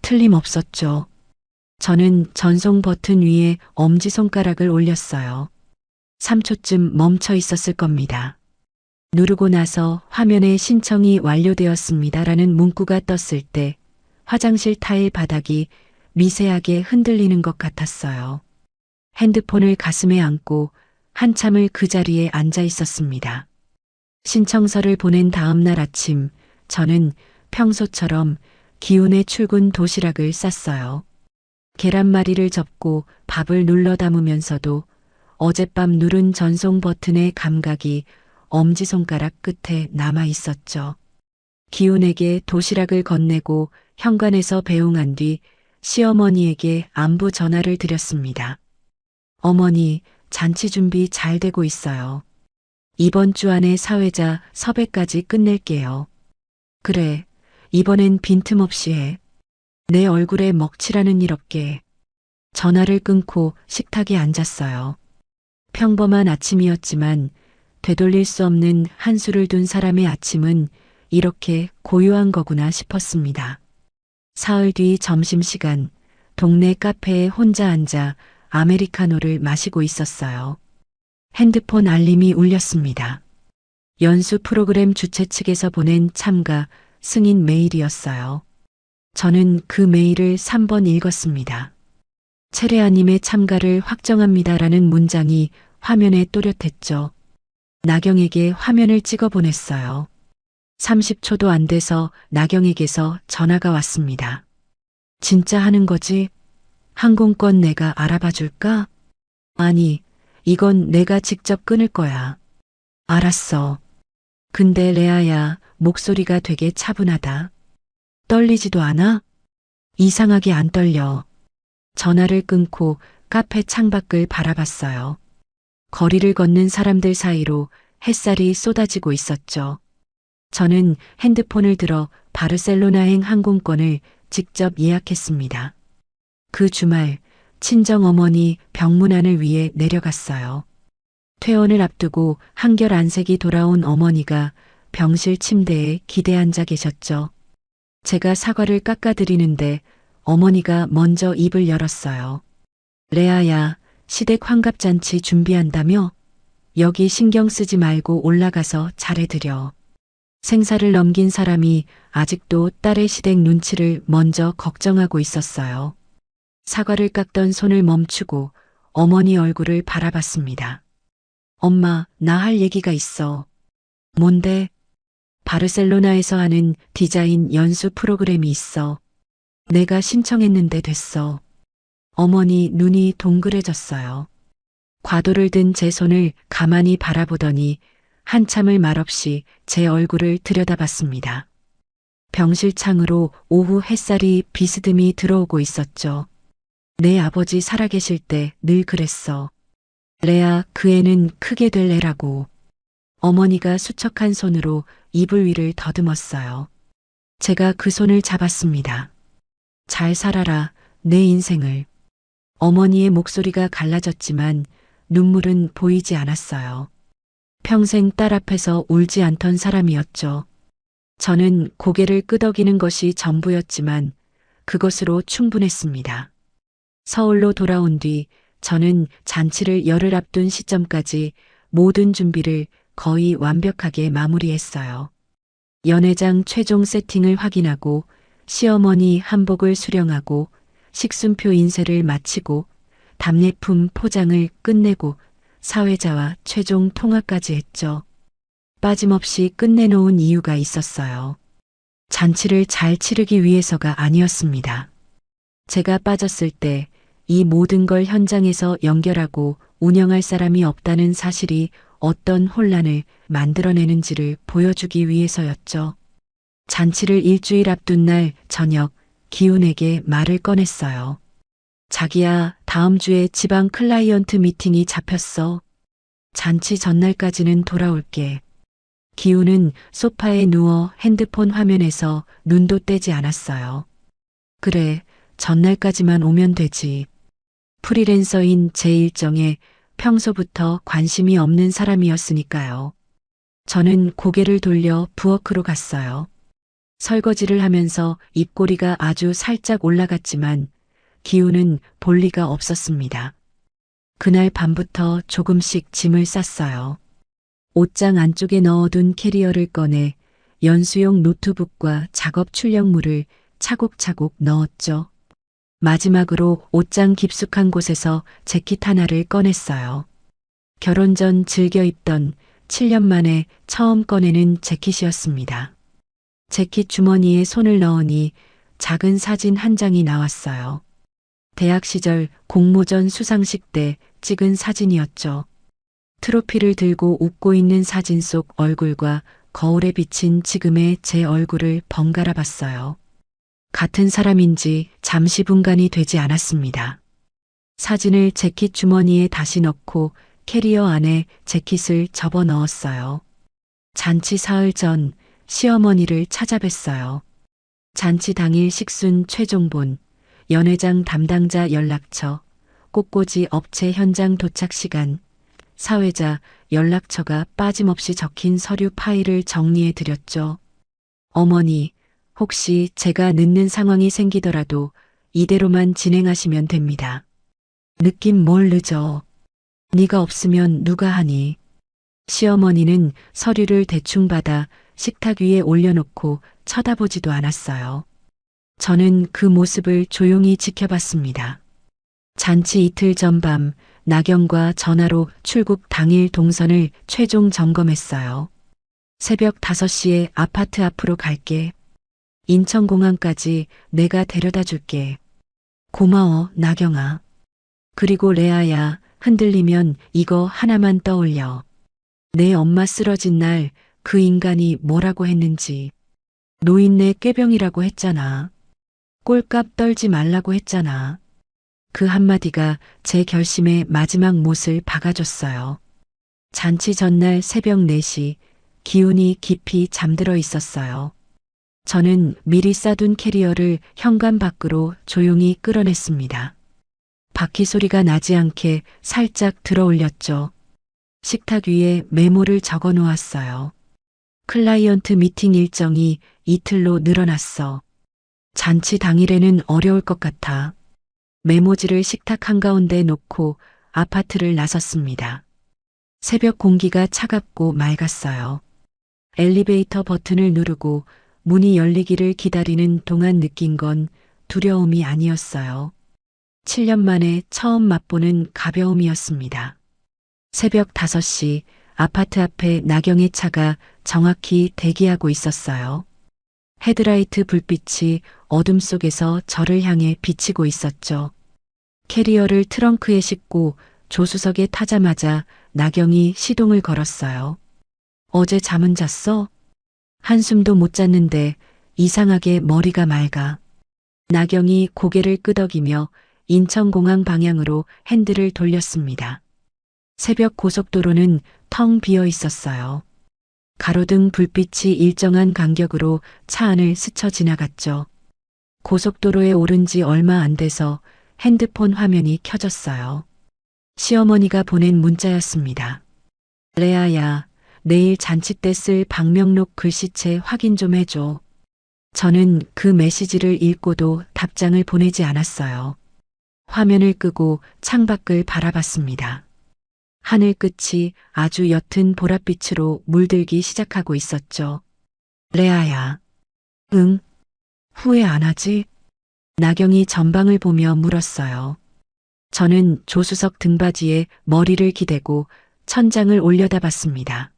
틀림없었죠. 저는 전송 버튼 위에 엄지손가락을 올렸어요. 3초쯤 멈춰 있었을 겁니다. 누르고 나서 화면에 신청이 완료되었습니다라는 문구가 떴을 때 화장실 타일 바닥이 미세하게 흔들리는 것 같았어요. 핸드폰을 가슴에 안고 한참을 그 자리에 앉아 있었습니다. 신청서를 보낸 다음 날 아침 저는 평소처럼 기훈의 출근 도시락을 쌌어요. 계란말이를 접고 밥을 눌러 담으면서도 어젯밤 누른 전송 버튼의 감각이 엄지손가락 끝에 남아 있었죠. 기훈에게 도시락을 건네고 현관에서 배웅한 뒤 시어머니에게 안부 전화를 드렸습니다. 어머니, 잔치 준비 잘 되고 있어요. 이번 주 안에 사회자 섭외까지 끝낼게요. 그래, 이번엔 빈틈없이 해. 내 얼굴에 먹칠하는 일 없게. 전화를 끊고 식탁에 앉았어요. 평범한 아침이었지만 되돌릴 수 없는 한수를 둔 사람의 아침은 이렇게 고요한 거구나 싶었습니다. 사흘 뒤 점심시간, 동네 카페에 혼자 앉아 아메리카노를 마시고 있었어요. 핸드폰 알림이 울렸습니다. 연수 프로그램 주최 측에서 보낸 참가 승인 메일이었어요. 저는 그 메일을 3번 읽었습니다. 체레아님의 참가를 확정합니다라는 문장이 화면에 또렷했죠. 나경에게 화면을 찍어 보냈어요. 30초도 안 돼서 나경에게서 전화가 왔습니다. 진짜 하는 거지? 항공권 내가 알아봐 줄까? 아니, 이건 내가 직접 끊을 거야. 알았어. 근데 레아야, 목소리가 되게 차분하다. 떨리지도 않아? 이상하게 안 떨려. 전화를 끊고 카페 창밖을 바라봤어요. 거리를 걷는 사람들 사이로 햇살이 쏟아지고 있었죠. 저는 핸드폰을 들어 바르셀로나행 항공권을 직접 예약했습니다. 그 주말 친정 어머니 병문안을 위해 내려갔어요. 퇴원을 앞두고 한결 안색이 돌아온 어머니가 병실 침대에 기대 앉아 계셨죠. 제가 사과를 깎아드리는데 어머니가 먼저 입을 열었어요. 레아야, 시댁 환갑잔치 준비한다며? 여기 신경 쓰지 말고 올라가서 잘해드려. 생사를 넘긴 사람이 아직도 딸의 시댁 눈치를 먼저 걱정하고 있었어요. 사과를 깎던 손을 멈추고 어머니 얼굴을 바라봤습니다. 엄마, 나 할 얘기가 있어. 뭔데? 바르셀로나에서 하는 디자인 연수 프로그램이 있어. 내가 신청했는데 됐어. 어머니 눈이 동그래졌어요. 과도를 든 제 손을 가만히 바라보더니 한참을 말없이 제 얼굴을 들여다봤습니다. 병실 창으로 오후 햇살이 비스듬히 들어오고 있었죠. 내 아버지 살아계실 때 늘 그랬어. 레아, 그 애는 크게 될 애라고. 어머니가 수척한 손으로 이불 위를 더듬었어요. 제가 그 손을 잡았습니다. 잘 살아라, 내 인생을. 어머니의 목소리가 갈라졌지만 눈물은 보이지 않았어요. 평생 딸 앞에서 울지 않던 사람이었죠. 저는 고개를 끄덕이는 것이 전부였지만 그것으로 충분했습니다. 서울로 돌아온 뒤 저는 잔치를 열흘 앞둔 시점까지 모든 준비를 거의 완벽하게 마무리했어요. 연회장 최종 세팅을 확인하고 시어머니 한복을 수령하고 식순표 인쇄를 마치고 답례품 포장을 끝내고 사회자와 최종 통화까지 했죠. 빠짐없이 끝내놓은 이유가 있었어요. 잔치를 잘 치르기 위해서가 아니었습니다. 제가 빠졌을 때 이 모든 걸 현장에서 연결하고 운영할 사람이 없다는 사실이 어떤 혼란을 만들어내는지를 보여주기 위해서였죠. 잔치를 일주일 앞둔 날 저녁 기훈에게 말을 꺼냈어요. 자기야, 다음 주에 지방 클라이언트 미팅이 잡혔어. 잔치 전날까지는 돌아올게. 기훈은 소파에 누워 핸드폰 화면에서 눈도 떼지 않았어요. 그래, 전날까지만 오면 되지. 프리랜서인 제 일정에 평소부터 관심이 없는 사람이었으니까요. 저는 고개를 돌려 부엌으로 갔어요. 설거지를 하면서 입꼬리가 아주 살짝 올라갔지만 기훈은 볼 리가 없었습니다. 그날 밤부터 조금씩 짐을 쌌어요. 옷장 안쪽에 넣어둔 캐리어를 꺼내 연수용 노트북과 작업 출력물을 차곡차곡 넣었죠. 마지막으로 옷장 깊숙한 곳에서 재킷 하나를 꺼냈어요. 결혼 전 즐겨 입던 7년 만에 처음 꺼내는 재킷이었습니다. 재킷 주머니에 손을 넣으니 작은 사진 한 장이 나왔어요. 대학 시절 공모전 수상식 때 찍은 사진이었죠. 트로피를 들고 웃고 있는 사진 속 얼굴과 거울에 비친 지금의 제 얼굴을 번갈아 봤어요. 같은 사람인지 잠시 분간이 되지 않았습니다. 사진을 재킷 주머니에 다시 넣고 캐리어 안에 재킷을 접어 넣었어요. 잔치 사흘 전 시어머니를 찾아뵀어요. 잔치 당일 식순 최종본, 연회장 담당자 연락처, 꽃꽂이 업체 현장 도착 시간, 사회자 연락처가 빠짐없이 적힌 서류 파일을 정리해 드렸죠. 어머니, 혹시 제가 늦는 상황이 생기더라도 이대로만 진행하시면 됩니다. 늦긴 뭘 늦어. 네가 없으면 누가 하니. 시어머니는 서류를 대충 받아 식탁 위에 올려놓고 쳐다보지도 않았어요. 저는 그 모습을 조용히 지켜봤습니다. 잔치 이틀 전 밤 나경과 전화로 출국 당일 동선을 최종 점검했어요. 새벽 5시에 아파트 앞으로 갈게. 인천공항까지 내가 데려다 줄게. 고마워, 나경아. 그리고 레아야, 흔들리면 이거 하나만 떠올려. 내 엄마 쓰러진 날 그 인간이 뭐라고 했는지. 노인네 꾀병이라고 했잖아. 꼴값 떨지 말라고 했잖아. 그 한마디가 제 결심의 마지막 못을 박아줬어요. 잔치 전날 새벽 4시 기훈이 깊이 잠들어 있었어요. 저는 미리 싸둔 캐리어를 현관 밖으로 조용히 끌어냈습니다. 바퀴 소리가 나지 않게 살짝 들어올렸죠. 식탁 위에 메모를 적어 놓았어요. 클라이언트 미팅 일정이 이틀로 늘어났어. 잔치 당일에는 어려울 것 같아. 메모지를 식탁 한가운데 놓고 아파트를 나섰습니다. 새벽 공기가 차갑고 맑았어요. 엘리베이터 버튼을 누르고 문이 열리기를 기다리는 동안 느낀 건 두려움이 아니었어요. 7년 만에 처음 맛보는 가벼움이었습니다. 새벽 5시 아파트 앞에 나경의 차가 정확히 대기하고 있었어요. 헤드라이트 불빛이 어둠 속에서 저를 향해 비치고 있었죠. 캐리어를 트렁크에 싣고 조수석에 타자마자 나경이 시동을 걸었어요. 어제 잠은 잤어? 한숨도 못 잤는데 이상하게 머리가 맑아. 나경이 고개를 끄덕이며 인천공항 방향으로 핸들을 돌렸습니다. 새벽 고속도로는 텅 비어 있었어요. 가로등 불빛이 일정한 간격으로 차 안을 스쳐 지나갔죠. 고속도로에 오른 지 얼마 안 돼서 핸드폰 화면이 켜졌어요. 시어머니가 보낸 문자였습니다. 레아야, 내일 잔치 때 쓸 방명록 글씨체 확인 좀 해줘. 저는 그 메시지를 읽고도 답장을 보내지 않았어요. 화면을 끄고 창밖을 바라봤습니다. 하늘 끝이 아주 옅은 보랏빛으로 물들기 시작하고 있었죠. 레아야. 응? 후회 안 하지? 나경이 전방을 보며 물었어요. 저는 조수석 등받이에 머리를 기대고 천장을 올려다봤습니다.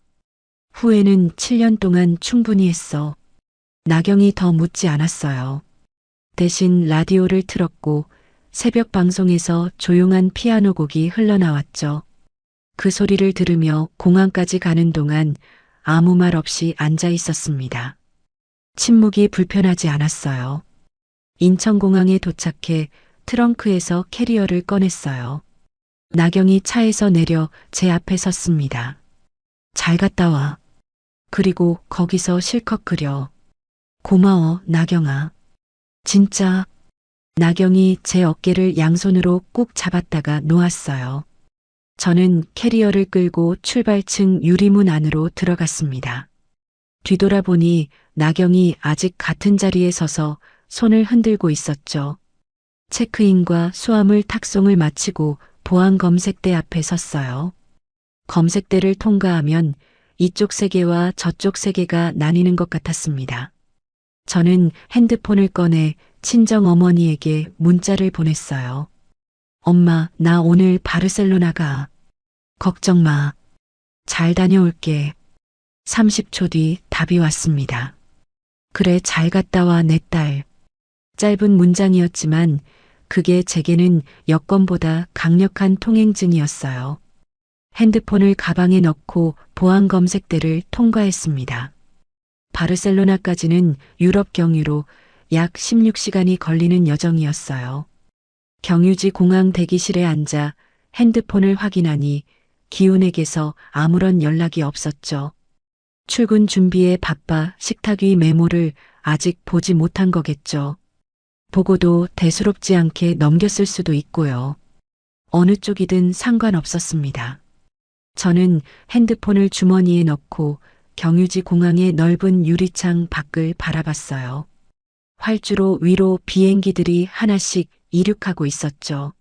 후회는 7년 동안 충분히 했어. 나경이 더 묻지 않았어요. 대신 라디오를 틀었고 새벽 방송에서 조용한 피아노 곡이 흘러나왔죠. 그 소리를 들으며 공항까지 가는 동안 아무 말 없이 앉아 있었습니다. 침묵이 불편하지 않았어요. 인천공항에 도착해 트렁크에서 캐리어를 꺼냈어요. 나경이 차에서 내려 제 앞에 섰습니다. 잘 갔다 와. 그리고 거기서 실컷 그려. 고마워, 나경아. 진짜. 나경이 제 어깨를 양손으로 꾹 잡았다가 놓았어요. 저는 캐리어를 끌고 출발층 유리문 안으로 들어갔습니다. 뒤돌아보니 나경이 아직 같은 자리에 서서 손을 흔들고 있었죠. 체크인과 수화물 탁송을 마치고 보안 검색대 앞에 섰어요. 검색대를 통과하면 이쪽 세계와 저쪽 세계가 나뉘는 것 같았습니다. 저는 핸드폰을 꺼내 친정 어머니에게 문자를 보냈어요. 엄마, 나 오늘 바르셀로나 가. 걱정 마. 잘 다녀올게. 30초 뒤 답이 왔습니다. 그래, 잘 갔다 와, 내 딸. 짧은 문장이었지만 그게 제게는 여권보다 강력한 통행증이었어요. 핸드폰을 가방에 넣고 보안 검색대를 통과했습니다. 바르셀로나까지는 유럽 경유로 약 16시간이 걸리는 여정이었어요. 경유지 공항 대기실에 앉아 핸드폰을 확인하니 기훈에게서 아무런 연락이 없었죠. 출근 준비에 바빠 식탁 위 메모를 아직 보지 못한 거겠죠. 보고도 대수롭지 않게 넘겼을 수도 있고요. 어느 쪽이든 상관없었습니다. 저는 핸드폰을 주머니에 넣고 경유지 공항의 넓은 유리창 밖을 바라봤어요. 활주로 위로 비행기들이 하나씩 이륙하고 있었죠.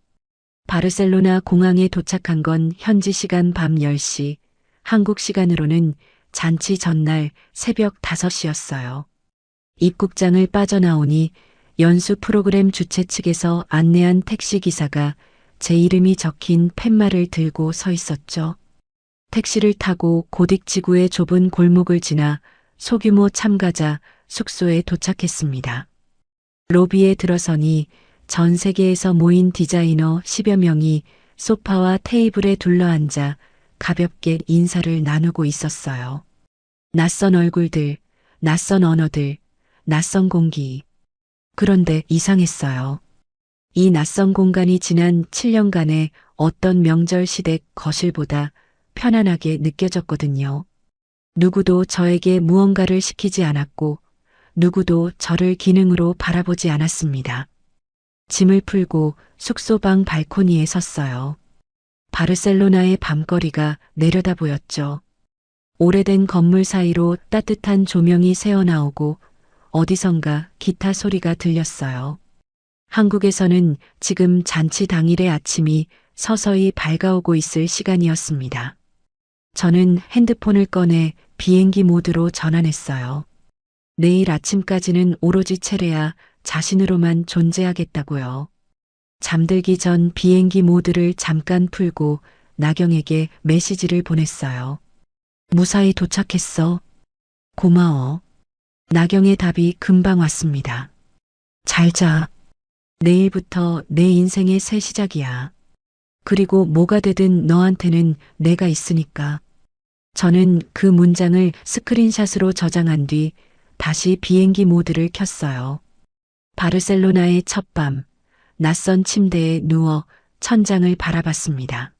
바르셀로나 공항에 도착한 건 현지 시간 밤 10시, 한국 시간으로는 잔치 전날 새벽 5시였어요. 입국장을 빠져나오니 연수 프로그램 주최 측에서 안내한 택시기사가 제 이름이 적힌 팻말을 들고 서 있었죠. 택시를 타고 고딕지구의 좁은 골목을 지나 소규모 참가자 숙소에 도착했습니다. 로비에 들어서니 전 세계에서 모인 디자이너 10여 명이 소파와 테이블에 둘러앉아 가볍게 인사를 나누고 있었어요. 낯선 얼굴들, 낯선 언어들, 낯선 공기. 그런데 이상했어요. 이 낯선 공간이 지난 7년간의 어떤 명절 시댁 거실보다 편안하게 느껴졌거든요. 누구도 저에게 무언가를 시키지 않았고 누구도 저를 기능으로 바라보지 않았습니다. 짐을 풀고 숙소방 발코니에 섰어요. 바르셀로나의 밤거리가 내려다 보였죠. 오래된 건물 사이로 따뜻한 조명이 새어나오고 어디선가 기타 소리가 들렸어요. 한국에서는 지금 잔치 당일의 아침이 서서히 밝아오고 있을 시간이었습니다. 저는 핸드폰을 꺼내 비행기 모드로 전환했어요. 내일 아침까지는 오로지 체레야 자신으로만 존재하겠다고요. 잠들기 전 비행기 모드를 잠깐 풀고 나경에게 메시지를 보냈어요. 무사히 도착했어. 고마워. 나경의 답이 금방 왔습니다. 잘 자. 내일부터 내 인생의 새 시작이야. 그리고 뭐가 되든 너한테는 내가 있으니까. 저는 그 문장을 스크린샷으로 저장한 뒤 다시 비행기 모드를 켰어요. 바르셀로나의 첫밤, 낯선 침대에 누워 천장을 바라봤습니다.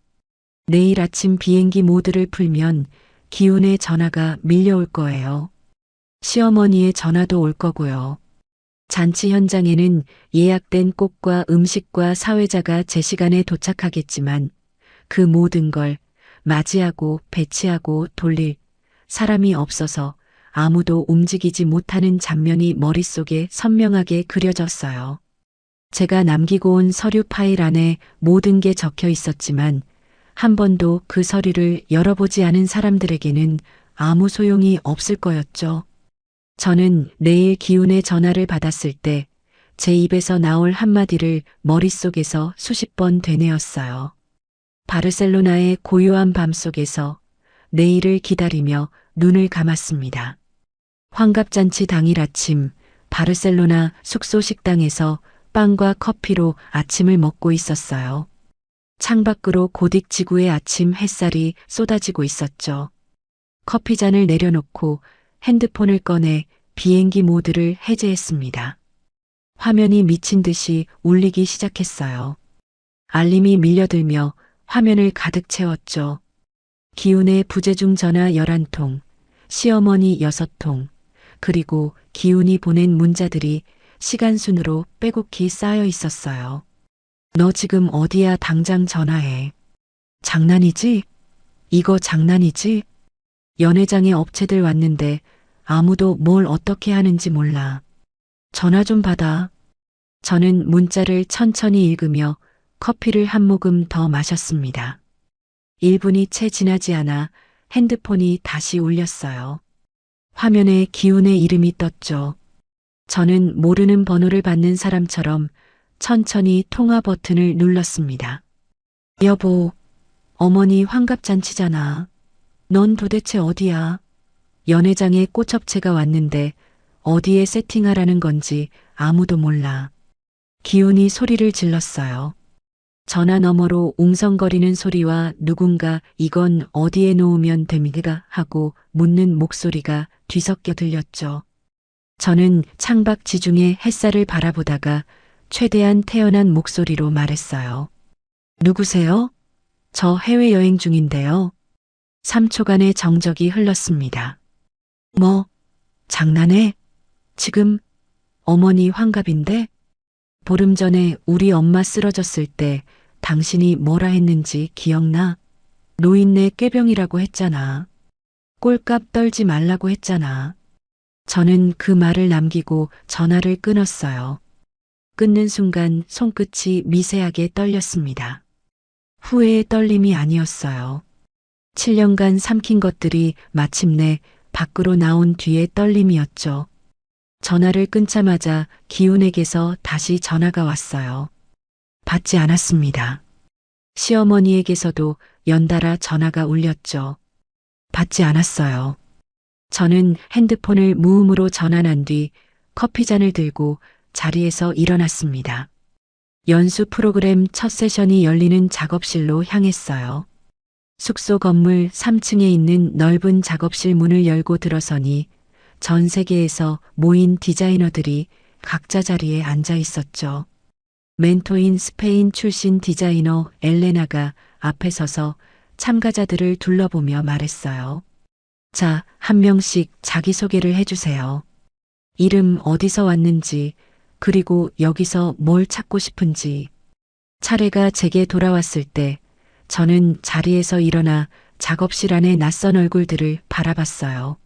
내일 아침 비행기 모드를 풀면 기훈의 전화가 밀려올 거예요. 시어머니의 전화도 올 거고요. 잔치 현장에는 예약된 꽃과 음식과 사회자가 제 시간에 도착하겠지만 그 모든 걸 맞이하고 배치하고 돌릴 사람이 없어서 아무도 움직이지 못하는 장면이 머릿속에 선명하게 그려졌어요. 제가 남기고 온 서류 파일 안에 모든 게 적혀 있었지만 한 번도 그 서류를 열어보지 않은 사람들에게는 아무 소용이 없을 거였죠. 저는 내일 기훈의 전화를 받았을 때 제 입에서 나올 한마디를 머릿속에서 수십 번 되뇌었어요. 바르셀로나의 고요한 밤 속에서 내일을 기다리며 눈을 감았습니다. 환갑잔치 당일 아침 바르셀로나 숙소 식당에서 빵과 커피로 아침을 먹고 있었어요. 창밖으로 고딕지구의 아침 햇살이 쏟아지고 있었죠. 커피잔을 내려놓고 핸드폰을 꺼내 비행기 모드를 해제했습니다. 화면이 미친 듯이 울리기 시작했어요. 알림이 밀려들며 화면을 가득 채웠죠. 기훈의 부재중 전화 11통, 시어머니 6통, 그리고 기훈이 보낸 문자들이 시간순으로 빼곡히 쌓여 있었어요. 너 지금 어디야? 당장 전화해. 장난이지? 이거 장난이지? 연회장에 업체들 왔는데 아무도 뭘 어떻게 하는지 몰라. 전화 좀 받아. 저는 문자를 천천히 읽으며 커피를 한 모금 더 마셨습니다. 1분이 채 지나지 않아 핸드폰이 다시 울렸어요. 화면에 기훈의 이름이 떴죠. 저는 모르는 번호를 받는 사람처럼 천천히 통화 버튼을 눌렀습니다. 여보, 어머니 환갑잔치잖아. 넌 도대체 어디야? 연회장에 꽃업체가 왔는데 어디에 세팅하라는 건지 아무도 몰라. 기훈이 소리를 질렀어요. 전화 너머로 웅성거리는 소리와 누군가 이건 어디에 놓으면 됩니까? 하고 묻는 목소리가 뒤섞여 들렸죠. 저는 창밖 지중해 햇살을 바라보다가 최대한 태연한 목소리로 말했어요. 누구세요? 저 해외여행 중인데요. 3초간의 정적이 흘렀습니다. 뭐, 장난해? 지금 어머니 환갑인데? 보름 전에 우리 엄마 쓰러졌을 때 당신이 뭐라 했는지 기억나? 노인네 꾀병이라고 했잖아. 꼴값 떨지 말라고 했잖아. 저는 그 말을 남기고 전화를 끊었어요. 끊는 순간 손끝이 미세하게 떨렸습니다. 후회의 떨림이 아니었어요. 7년간 삼킨 것들이 마침내 밖으로 나온 뒤의 떨림이었죠. 전화를 끊자마자 기훈에게서 다시 전화가 왔어요. 받지 않았습니다. 시어머니에게서도 연달아 전화가 울렸죠. 받지 않았어요. 저는 핸드폰을 무음으로 전환한 뒤 커피잔을 들고 자리에서 일어났습니다. 연수 프로그램 첫 세션이 열리는 작업실로 향했어요. 숙소 건물 3층에 있는 넓은 작업실 문을 열고 들어서니 전 세계에서 모인 디자이너들이 각자 자리에 앉아 있었죠. 멘토인 스페인 출신 디자이너 엘레나가 앞에 서서 참가자들을 둘러보며 말했어요. 자, 한 명씩 자기소개를 해주세요. 이름, 어디서 왔는지, 그리고 여기서 뭘 찾고 싶은지. 차례가 제게 돌아왔을 때 저는 자리에서 일어나 작업실 안의 낯선 얼굴들을 바라봤어요.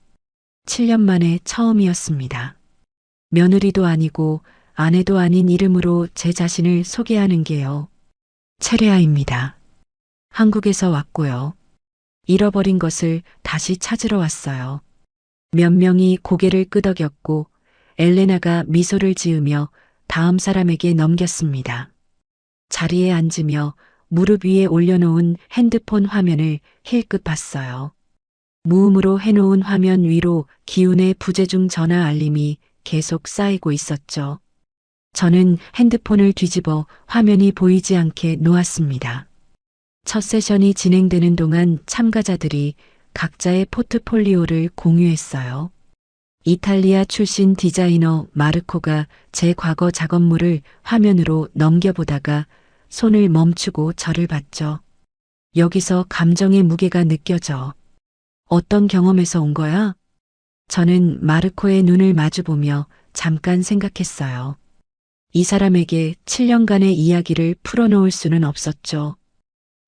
7년 만에 처음이었습니다. 며느리도 아니고 아내도 아닌 이름으로 제 자신을 소개하는 게요. 체레아입니다. 한국에서 왔고요. 잃어버린 것을 다시 찾으러 왔어요. 몇 명이 고개를 끄덕였고 엘레나가 미소를 지으며 다음 사람에게 넘겼습니다. 자리에 앉으며 무릎 위에 올려놓은 핸드폰 화면을 힐끗 봤어요. 무음으로 해놓은 화면 위로 기훈의 부재중 전화 알림이 계속 쌓이고 있었죠. 저는 핸드폰을 뒤집어 화면이 보이지 않게 놓았습니다. 첫 세션이 진행되는 동안 참가자들이 각자의 포트폴리오를 공유했어요. 이탈리아 출신 디자이너 마르코가 제 과거 작업물을 화면으로 넘겨보다가 손을 멈추고 저를 봤죠. 여기서 감정의 무게가 느껴져. 어떤 경험에서 온 거야? 저는 마르코의 눈을 마주보며 잠깐 생각했어요. 이 사람에게 7년간의 이야기를 풀어놓을 수는 없었죠.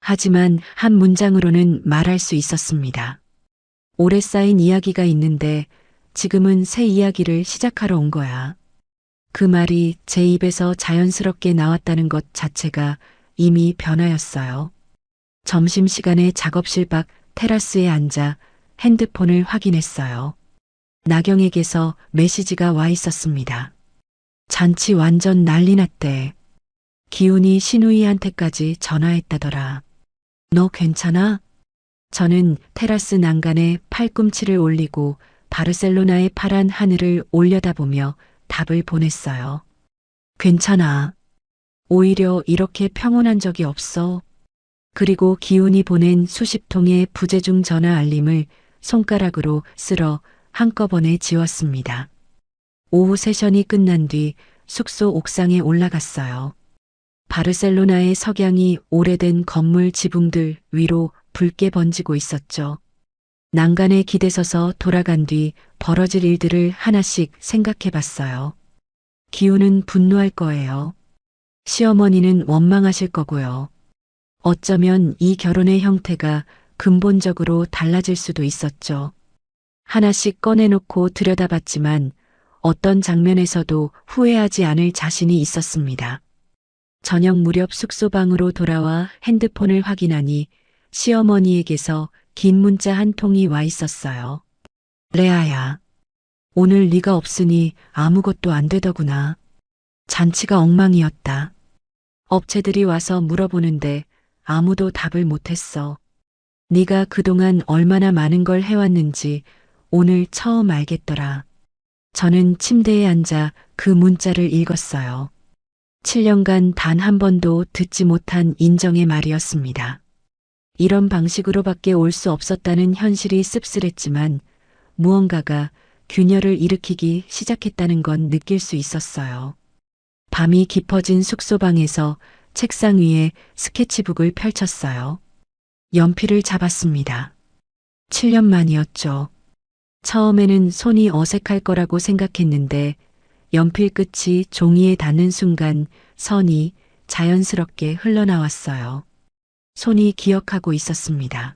하지만 한 문장으로는 말할 수 있었습니다. 오래 쌓인 이야기가 있는데 지금은 새 이야기를 시작하러 온 거야. 그 말이 제 입에서 자연스럽게 나왔다는 것 자체가 이미 변화였어요. 점심시간에 작업실 밖 테라스에 앉아 핸드폰을 확인했어요. 나경에게서 메시지가 와 있었습니다. 잔치 완전 난리 났대. 기훈이 신우이한테까지 전화했다더라. 너 괜찮아? 저는 테라스 난간에 팔꿈치를 올리고 바르셀로나의 파란 하늘을 올려다보며 답을 보냈어요. 괜찮아. 오히려 이렇게 평온한 적이 없어. 그리고 기훈이 보낸 수십 통의 부재중 전화 알림을 손가락으로 쓸어 한꺼번에 지웠습니다. 오후 세션이 끝난 뒤 숙소 옥상에 올라갔어요. 바르셀로나의 석양이 오래된 건물 지붕들 위로 붉게 번지고 있었죠. 난간에 기대서서 돌아간 뒤 벌어질 일들을 하나씩 생각해 봤어요. 기훈은 분노할 거예요. 시어머니는 원망하실 거고요. 어쩌면 이 결혼의 형태가 근본적으로 달라질 수도 있었죠. 하나씩 꺼내놓고 들여다봤지만 어떤 장면에서도 후회하지 않을 자신이 있었습니다. 저녁 무렵 숙소방으로 돌아와 핸드폰을 확인하니 시어머니에게서 긴 문자 한 통이 와 있었어요. 레아야, 오늘 네가 없으니 아무것도 안 되더구나. 잔치가 엉망이었다. 업체들이 와서 물어보는데 아무도 답을 못했어. 네가 그동안 얼마나 많은 걸 해왔는지 오늘 처음 알겠더라. 저는 침대에 앉아 그 문자를 읽었어요. 7년간 단 한 번도 듣지 못한 인정의 말이었습니다. 이런 방식으로밖에 올 수 없었다는 현실이 씁쓸했지만 무언가가 균열을 일으키기 시작했다는 건 느낄 수 있었어요. 밤이 깊어진 숙소방에서 책상 위에 스케치북을 펼쳤어요. 연필을 잡았습니다. 7년 만이었죠. 처음에는 손이 어색할 거라고 생각했는데 연필 끝이 종이에 닿는 순간 선이 자연스럽게 흘러나왔어요. 손이 기억하고 있었습니다.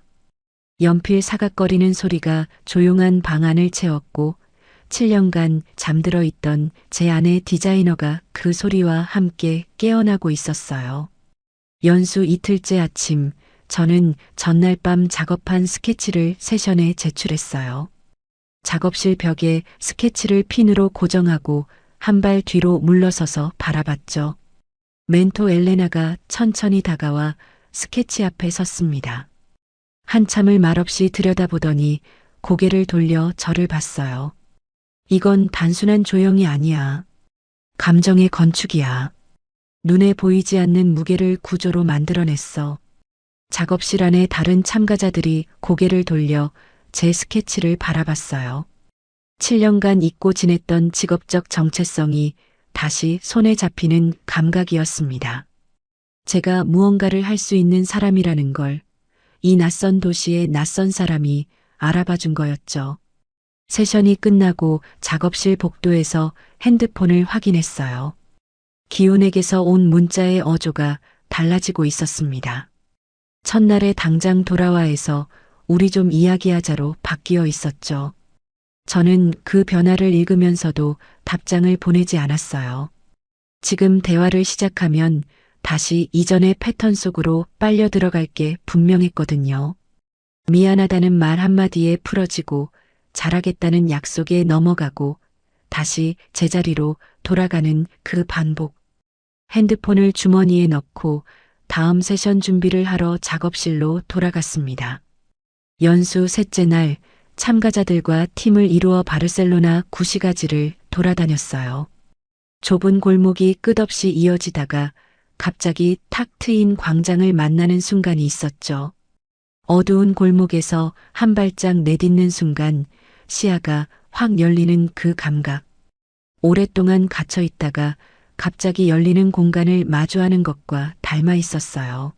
연필 사각거리는 소리가 조용한 방 안을 채웠고 7년간 잠들어 있던 제 아내 디자이너가 그 소리와 함께 깨어나고 있었어요. 연수 이틀째 아침, 저는 전날 밤 작업한 스케치를 세션에 제출했어요. 작업실 벽에 스케치를 핀으로 고정하고 한 발 뒤로 물러서서 바라봤죠. 멘토 엘레나가 천천히 다가와 스케치 앞에 섰습니다. 한참을 말없이 들여다보더니 고개를 돌려 저를 봤어요. 이건 단순한 조형이 아니야. 감정의 건축이야. 눈에 보이지 않는 무게를 구조로 만들어냈어. 작업실 안에 다른 참가자들이 고개를 돌려 제 스케치를 바라봤어요. 7년간 잊고 지냈던 직업적 정체성이 다시 손에 잡히는 감각이었습니다. 제가 무언가를 할 수 있는 사람이라는 걸 이 낯선 도시의 낯선 사람이 알아봐 준 거였죠. 세션이 끝나고 작업실 복도에서 핸드폰을 확인했어요. 기훈에게서 온 문자의 어조가 달라지고 있었습니다. 첫날에 당장 돌아와 해서 우리 좀 이야기하자로 바뀌어 있었죠. 저는 그 변화를 읽으면서도 답장을 보내지 않았어요. 지금 대화를 시작하면 다시 이전의 패턴 속으로 빨려 들어갈 게 분명했거든요. 미안하다는 말 한마디에 풀어지고 잘하겠다는 약속에 넘어가고 다시 제자리로 돌아가는 그 반복. 핸드폰을 주머니에 넣고 다음 세션 준비를 하러 작업실로 돌아갔습니다. 연수 셋째 날 참가자들과 팀을 이루어 바르셀로나 구시가지를 돌아다녔어요. 좁은 골목이 끝없이 이어지다가 갑자기 탁 트인 광장을 만나는 순간이 있었죠. 어두운 골목에서 한 발짝 내딛는 순간 시야가 확 열리는 그 감각. 오랫동안 갇혀 있다가 갑자기 열리는 공간을 마주하는 것과 닮아 있었어요.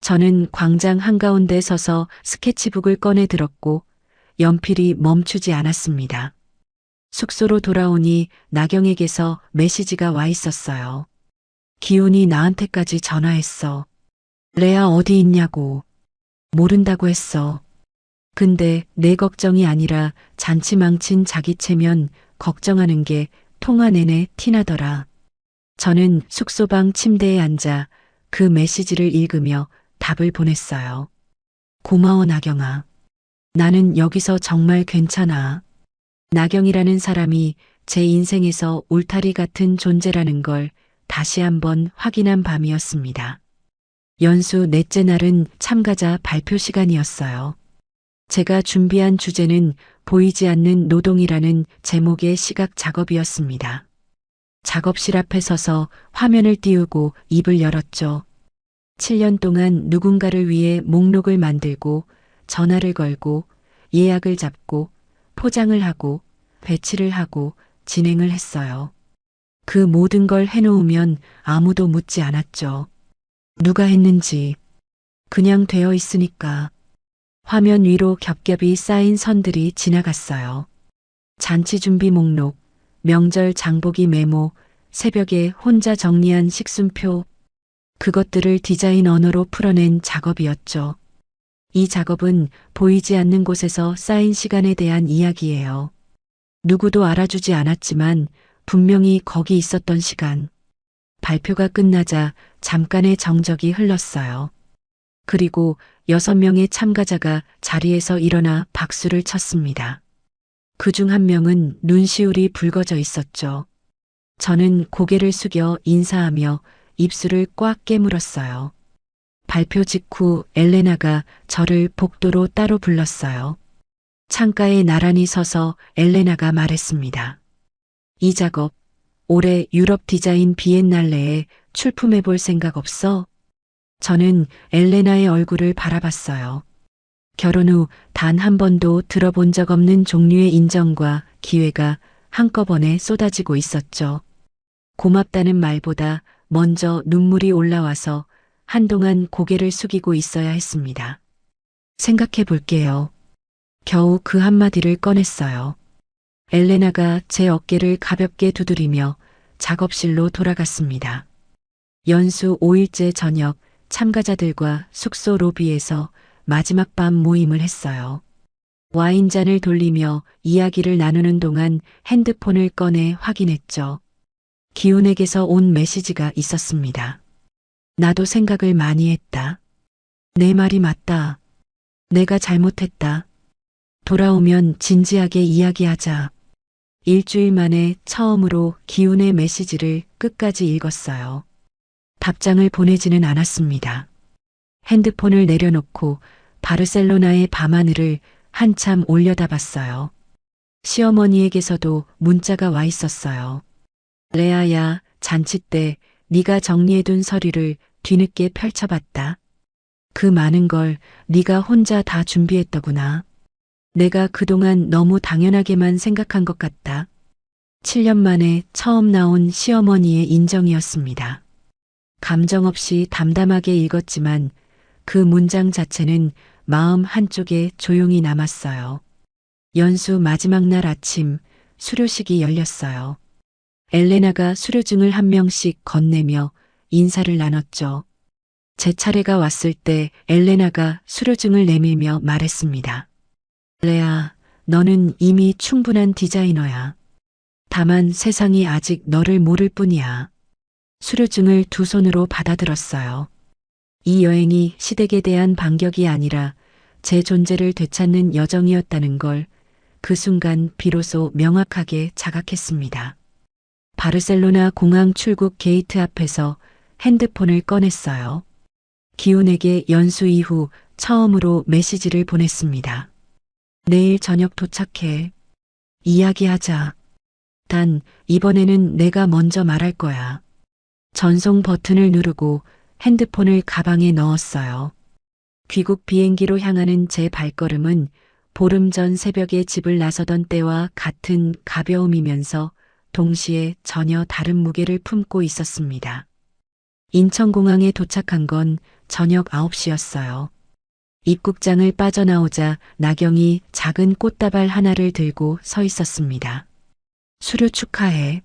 저는 광장 한가운데 서서 스케치북을 꺼내 들었고 연필이 멈추지 않았습니다. 숙소로 돌아오니 나경에게서 메시지가 와 있었어요. 기훈이 나한테까지 전화했어. 레아 어디 있냐고. 모른다고 했어. 근데 내 걱정이 아니라 잔치 망친 자기 체면 걱정하는 게 통화 내내 티나더라. 저는 숙소방 침대에 앉아 그 메시지를 읽으며 답을 보냈어요. 고마워 나경아. 나는 여기서 정말 괜찮아. 나경이라는 사람이 제 인생에서 울타리 같은 존재라는 걸 다시 한번 확인한 밤이었습니다. 연수 넷째 날은 참가자 발표 시간이었어요. 제가 준비한 주제는 보이지 않는 노동이라는 제목의 시각 작업이었습니다. 작업실 앞에 서서 화면을 띄우고 입을 열었죠. 7년 동안 누군가를 위해 목록을 만들고 전화를 걸고 예약을 잡고 포장을 하고 배치를 하고 진행을 했어요. 그 모든 걸 해놓으면 아무도 묻지 않았죠. 누가 했는지. 그냥 되어 있으니까. 화면 위로 겹겹이 쌓인 선들이 지나갔어요. 잔치 준비 목록, 명절 장보기 메모, 새벽에 혼자 정리한 식순표. 그것들을 디자인 언어로 풀어낸 작업이었죠. 이 작업은 보이지 않는 곳에서 쌓인 시간에 대한 이야기예요. 누구도 알아주지 않았지만 분명히 거기 있었던 시간. 발표가 끝나자 잠깐의 정적이 흘렀어요. 그리고 6명의 참가자가 자리에서 일어나 박수를 쳤습니다. 그중 한 명은 눈시울이 붉어져 있었죠. 저는 고개를 숙여 인사하며 입술을 꽉 깨물었어요. 발표 직후 엘레나가 저를 복도로 따로 불렀어요. 창가에 나란히 서서 엘레나가 말했습니다. 이 작업, 올해 유럽 디자인 비엔날레에 출품해 볼 생각 없어? 저는 엘레나의 얼굴을 바라봤어요. 결혼 후 단 한 번도 들어본 적 없는 종류의 인정과 기회가 한꺼번에 쏟아지고 있었죠. 고맙다는 말보다 먼저 눈물이 올라와서 한동안 고개를 숙이고 있어야 했습니다. 생각해 볼게요. 겨우 그 한마디를 꺼냈어요. 엘레나가 제 어깨를 가볍게 두드리며 작업실로 돌아갔습니다. 연수 5일째 저녁 참가자들과 숙소 로비에서 마지막 밤 모임을 했어요. 와인잔을 돌리며 이야기를 나누는 동안 핸드폰을 꺼내 확인했죠. 기훈에게서 온 메시지가 있었습니다. 나도 생각을 많이 했다. 내 말이 맞다. 내가 잘못했다. 돌아오면 진지하게 이야기하자. 일주일 만에 처음으로 기훈의 메시지를 끝까지 읽었어요. 답장을 보내지는 않았습니다. 핸드폰을 내려놓고 바르셀로나의 밤하늘을 한참 올려다봤어요. 시어머니에게서도 문자가 와 있었어요. 레아야, 잔치 때 네가 정리해둔 서류를 뒤늦게 펼쳐봤다. 그 많은 걸 네가 혼자 다 준비했더구나. 내가 그동안 너무 당연하게만 생각한 것 같다. 7년 만에 처음 나온 시어머니의 인정이었습니다. 감정 없이 담담하게 읽었지만 그 문장 자체는 마음 한쪽에 조용히 남았어요. 연수 마지막 날 아침 수료식이 열렸어요. 엘레나가 수료증을 한 명씩 건네며 인사를 나눴죠. 제 차례가 왔을 때 엘레나가 수료증을 내밀며 말했습니다. 레아, 너는 이미 충분한 디자이너야. 다만 세상이 아직 너를 모를 뿐이야. 수료증을 두 손으로 받아들었어요. 이 여행이 시댁에 대한 반격이 아니라 제 존재를 되찾는 여정이었다는 걸 그 순간 비로소 명확하게 자각했습니다. 바르셀로나 공항 출국 게이트 앞에서 핸드폰을 꺼냈어요. 기훈에게 연수 이후 처음으로 메시지를 보냈습니다. 내일 저녁 도착해. 이야기하자. 단 이번에는 내가 먼저 말할 거야. 전송 버튼을 누르고 핸드폰을 가방에 넣었어요. 귀국 비행기로 향하는 제 발걸음은 보름 전 새벽에 집을 나서던 때와 같은 가벼움이면서 동시에 전혀 다른 무게를 품고 있었습니다. 인천공항에 도착한 건 저녁 9시였어요. 입국장을 빠져나오자 나경이 작은 꽃다발 하나를 들고 서 있었습니다. 수료 축하해.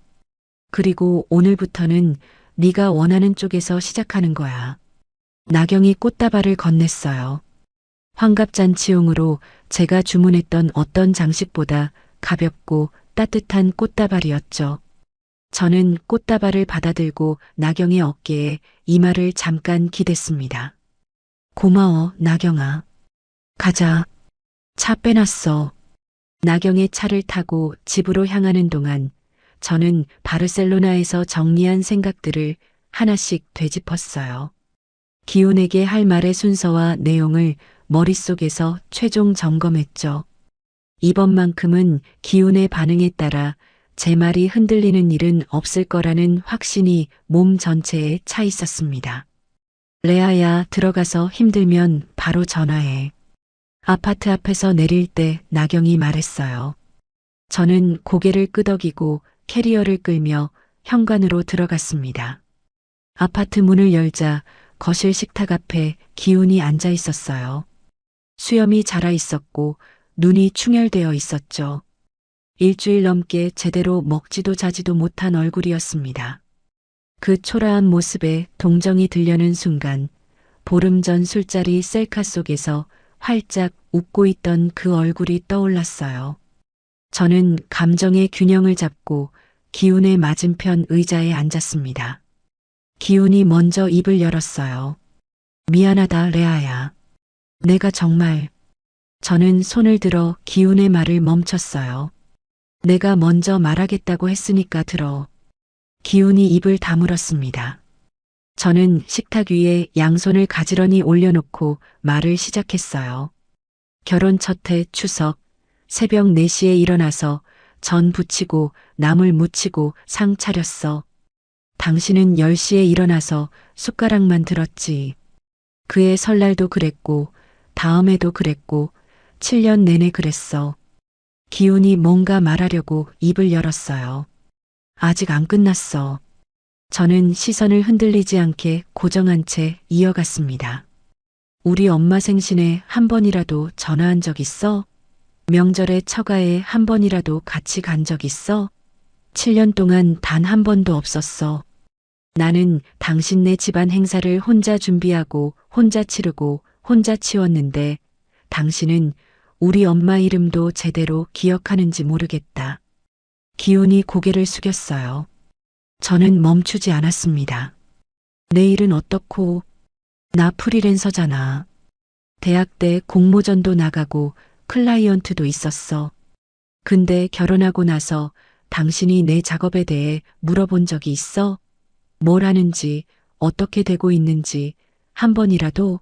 그리고 오늘부터는 네가 원하는 쪽에서 시작하는 거야. 나경이 꽃다발을 건넸어요. 환갑잔치용으로 제가 주문했던 어떤 장식보다 가볍고 따뜻한 꽃다발이었죠. 저는 꽃다발을 받아들고 나경의 어깨에 이마를 잠깐 기댔습니다. 고마워, 나경아. 가자. 차 빼놨어. 나경의 차를 타고 집으로 향하는 동안 저는 바르셀로나에서 정리한 생각들을 하나씩 되짚었어요. 기훈에게 할 말의 순서와 내용을 머릿속에서 최종 점검했죠. 이번만큼은 기훈의 반응에 따라 제 말이 흔들리는 일은 없을 거라는 확신이 몸 전체에 차 있었습니다. 레아야, 들어가서 힘들면 바로 전화해. 아파트 앞에서 내릴 때 나경이 말했어요. 저는 고개를 끄덕이고 캐리어를 끌며 현관으로 들어갔습니다. 아파트 문을 열자 거실 식탁 앞에 기훈이 앉아 있었어요. 수염이 자라 있었고 눈이 충혈되어 있었죠. 일주일 넘게 제대로 먹지도 자지도 못한 얼굴이었습니다. 그 초라한 모습에 동정이 들려는 순간 보름 전 술자리 셀카 속에서 활짝 웃고 있던 그 얼굴이 떠올랐어요. 저는 감정의 균형을 잡고 기훈의 맞은편 의자에 앉았습니다. 기훈이 먼저 입을 열었어요. 미안하다, 레아야. 내가 정말... 저는 손을 들어 기훈의 말을 멈췄어요. 내가 먼저 말하겠다고 했으니까 들어. 기훈이 입을 다물었습니다. 저는 식탁 위에 양손을 가지런히 올려놓고 말을 시작했어요. 결혼 첫해 추석, 새벽 4시에 일어나서 전 부치고 나물 무치고 상 차렸어. 당신은 10시에 일어나서 숟가락만 들었지. 그해 설날도 그랬고 다음해도 그랬고 7년 내내 그랬어. 기훈이 뭔가 말하려고 입을 열었어요. 아직 안 끝났어. 저는 시선을 흔들리지 않게 고정한 채 이어갔습니다. 우리 엄마 생신에 한 번이라도 전화한 적 있어? 명절에 처가에 한 번이라도 같이 간 적 있어? 7년 동안 단 한 번도 없었어. 나는 당신네 집안 행사를 혼자 준비하고 혼자 치르고 혼자 치웠는데 당신은 우리 엄마 이름도 제대로 기억하는지 모르겠다. 기훈이 고개를 숙였어요. 저는 멈추지 않았습니다. 내일은 어떻고? 나 프리랜서잖아. 대학 때 공모전도 나가고 클라이언트도 있었어. 근데 결혼하고 나서 당신이 내 작업에 대해 물어본 적이 있어? 뭘 하는지, 어떻게 되고 있는지 한 번이라도?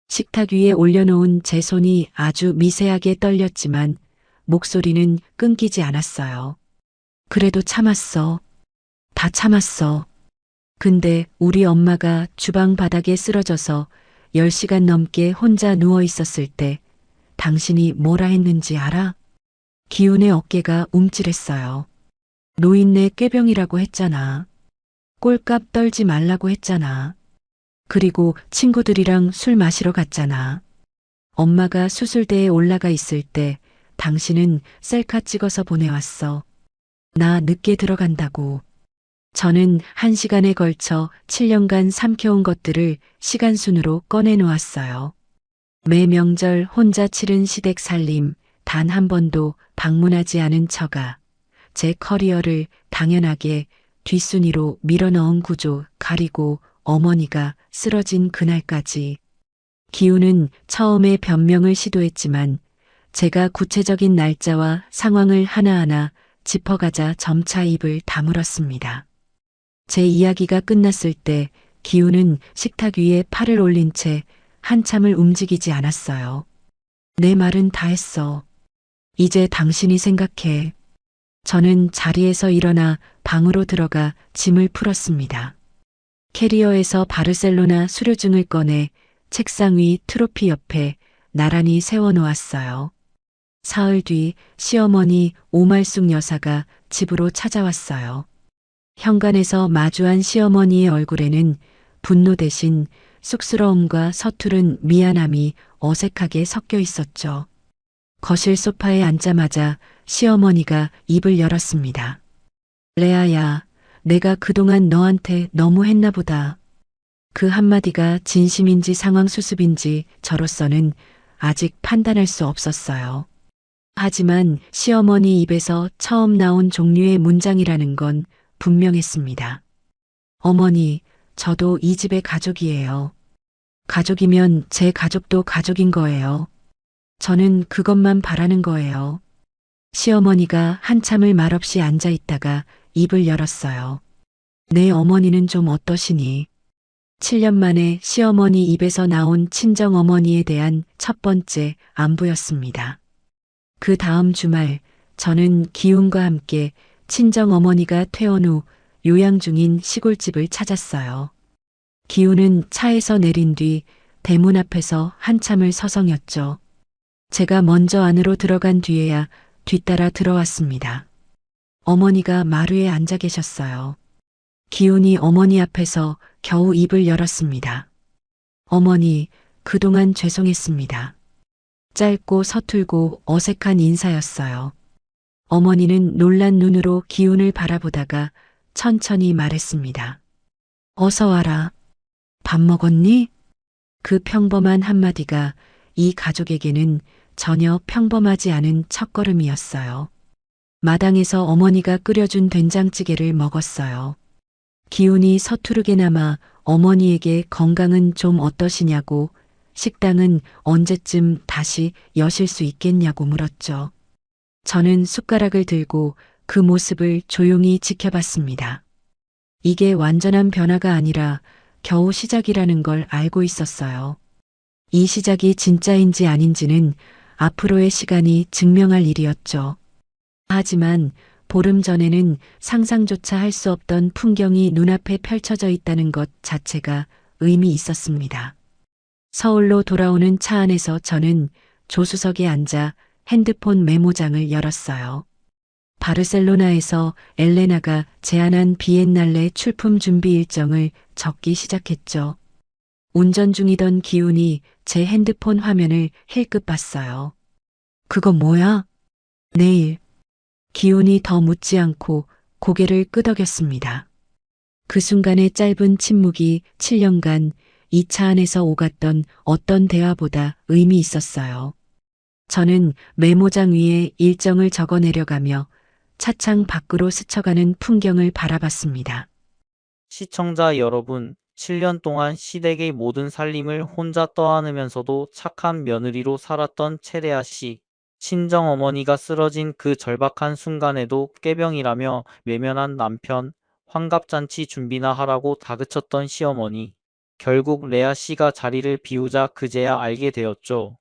식탁 위에 올려놓은 제 손이 아주 미세하게 떨렸지만 목소리는 끊기지 않았어요. 그래도 참았어. 다 참았어. 근데 우리 엄마가 주방 바닥에 쓰러져서 10시간 넘게 혼자 누워 있었을 때 당신이 뭐라 했는지 알아? 기훈의 어깨가 움찔했어요. 노인네 꾀병이라고 했잖아. 꼴값 떨지 말라고 했잖아. 그리고 친구들이랑 술 마시러 갔잖아. 엄마가 수술대에 올라가 있을 때 당신은 셀카 찍어서 보내왔어. 나 늦게 들어간다고. 저는 1시간에 걸쳐 7년간 삼켜온 것들을 시간순으로 꺼내놓았어요. 매 명절 혼자 치른 시댁 살림, 단 한 번도 방문하지 않은 처가, 제 커리어를 당연하게 뒷순위로 밀어넣은 구조, 가리고 어머니가 쓰러진 그날까지. 기훈은 처음에 변명을 시도했지만 제가 구체적인 날짜와 상황을 하나하나 짚어가자 점차 입을 다물었습니다. 제 이야기가 끝났을 때 기훈은 식탁 위에 팔을 올린 채 한참을 움직이지 않았어요. 내 말은 다 했어. 이제 당신이 생각해. 저는 자리에서 일어나 방으로 들어가 짐을 풀었습니다. 캐리어에서 바르셀로나 수료증을 꺼내 책상 위 트로피 옆에 나란히 세워놓았어요. 사흘 뒤 시어머니 오말숙 여사가 집으로 찾아왔어요. 현관에서 마주한 시어머니의 얼굴에는 분노 대신 쑥스러움과 서투른 미안함이 어색하게 섞여 있었죠. 거실 소파에 앉자마자 시어머니가 입을 열었습니다. 레아야, 내가 그동안 너한테 너무 했나 보다. 그 한마디가 진심인지 상황 수습인지 저로서는 아직 판단할 수 없었어요. 하지만 시어머니 입에서 처음 나온 종류의 문장이라는 건 분명했습니다. 어머니, 저도 이 집의 가족이에요. 가족이면 제 가족도 가족인 거예요. 저는 그것만 바라는 거예요. 시어머니가 한참을 말없이 앉아 있다가 입을 열었어요. 내 어머니는 좀 어떠시니? 7년 만에 시어머니 입에서 나온 친정어머니에 대한 첫 번째 안부였습니다. 그 다음 주말 저는 기훈과 함께 친정어머니가 퇴원 후 요양 중인 시골집을 찾았어요. 기훈은 차에서 내린 뒤 대문 앞에서 한참을 서성였죠. 제가 먼저 안으로 들어간 뒤에야 뒤따라 들어왔습니다. 어머니가 마루에 앉아 계셨어요. 기훈이 어머니 앞에서 겨우 입을 열었습니다. 어머니, 그동안 죄송했습니다. 짧고 서툴고 어색한 인사였어요. 어머니는 놀란 눈으로 기훈을 바라보다가 천천히 말했습니다. 어서 와라. 밥 먹었니? 그 평범한 한마디가 이 가족에게는 전혀 평범하지 않은 첫걸음이었어요. 마당에서 어머니가 끓여준 된장찌개를 먹었어요. 기훈이 서투르게나마 어머니에게 건강은 좀 어떠시냐고, 식당은 언제쯤 다시 여실 수 있겠냐고 물었죠. 저는 숟가락을 들고 그 모습을 조용히 지켜봤습니다. 이게 완전한 변화가 아니라 겨우 시작이라는 걸 알고 있었어요. 이 시작이 진짜인지 아닌지는 앞으로의 시간이 증명할 일이었죠. 하지만 보름 전에는 상상조차 할 수 없던 풍경이 눈앞에 펼쳐져 있다는 것 자체가 의미 있었습니다. 서울로 돌아오는 차 안에서 저는 조수석에 앉아 핸드폰 메모장을 열었어요. 바르셀로나에서 엘레나가 제안한 비엔날레 출품 준비 일정을 적기 시작했죠. 운전 중이던 기훈이 제 핸드폰 화면을 힐끗 봤어요. 그거 뭐야? 내일. 기훈이 더 묻지 않고 고개를 끄덕였습니다. 그 순간의 짧은 침묵이 7년간 이 차 안에서 오갔던 어떤 대화보다 의미 있었어요. 저는 메모장 위에 일정을 적어 내려가며 차창 밖으로 스쳐가는 풍경을 바라봤습니다. 시청자 여러분, 7년 동안 시댁의 모든 살림을 혼자 떠안으면서도 착한 며느리로 살았던 채레아 씨. 친정어머니가 쓰러진 그 절박한 순간에도 꾀병이라며 외면한 남편, 환갑잔치 준비나 하라고 다그쳤던 시어머니. 결국 레아 씨가 자리를 비우자 그제야 알게 되었죠.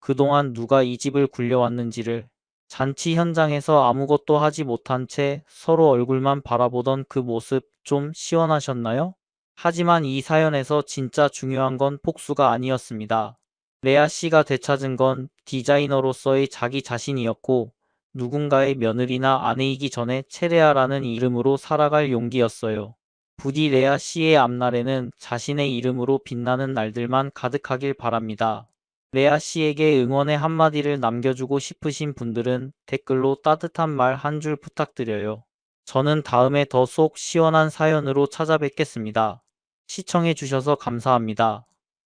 그동안 누가 이 집을 굴려왔는지를. 잔치 현장에서 아무것도 하지 못한 채 서로 얼굴만 바라보던 그 모습 좀 시원하셨나요? 하지만 이 사연에서 진짜 중요한 건 복수가 아니었습니다. 레아 씨가 되찾은 건 디자이너로서의 자기 자신이었고, 누군가의 며느리나 아내이기 전에 채레아라는 이름으로 살아갈 용기였어요. 부디 레아 씨의 앞날에는 자신의 이름으로 빛나는 날들만 가득하길 바랍니다. 레아 씨에게 응원의 한마디를 남겨주고 싶으신 분들은 댓글로 따뜻한 말 한 줄 부탁드려요. 저는 다음에 더 속 시원한 사연으로 찾아뵙겠습니다. 시청해주셔서 감사합니다.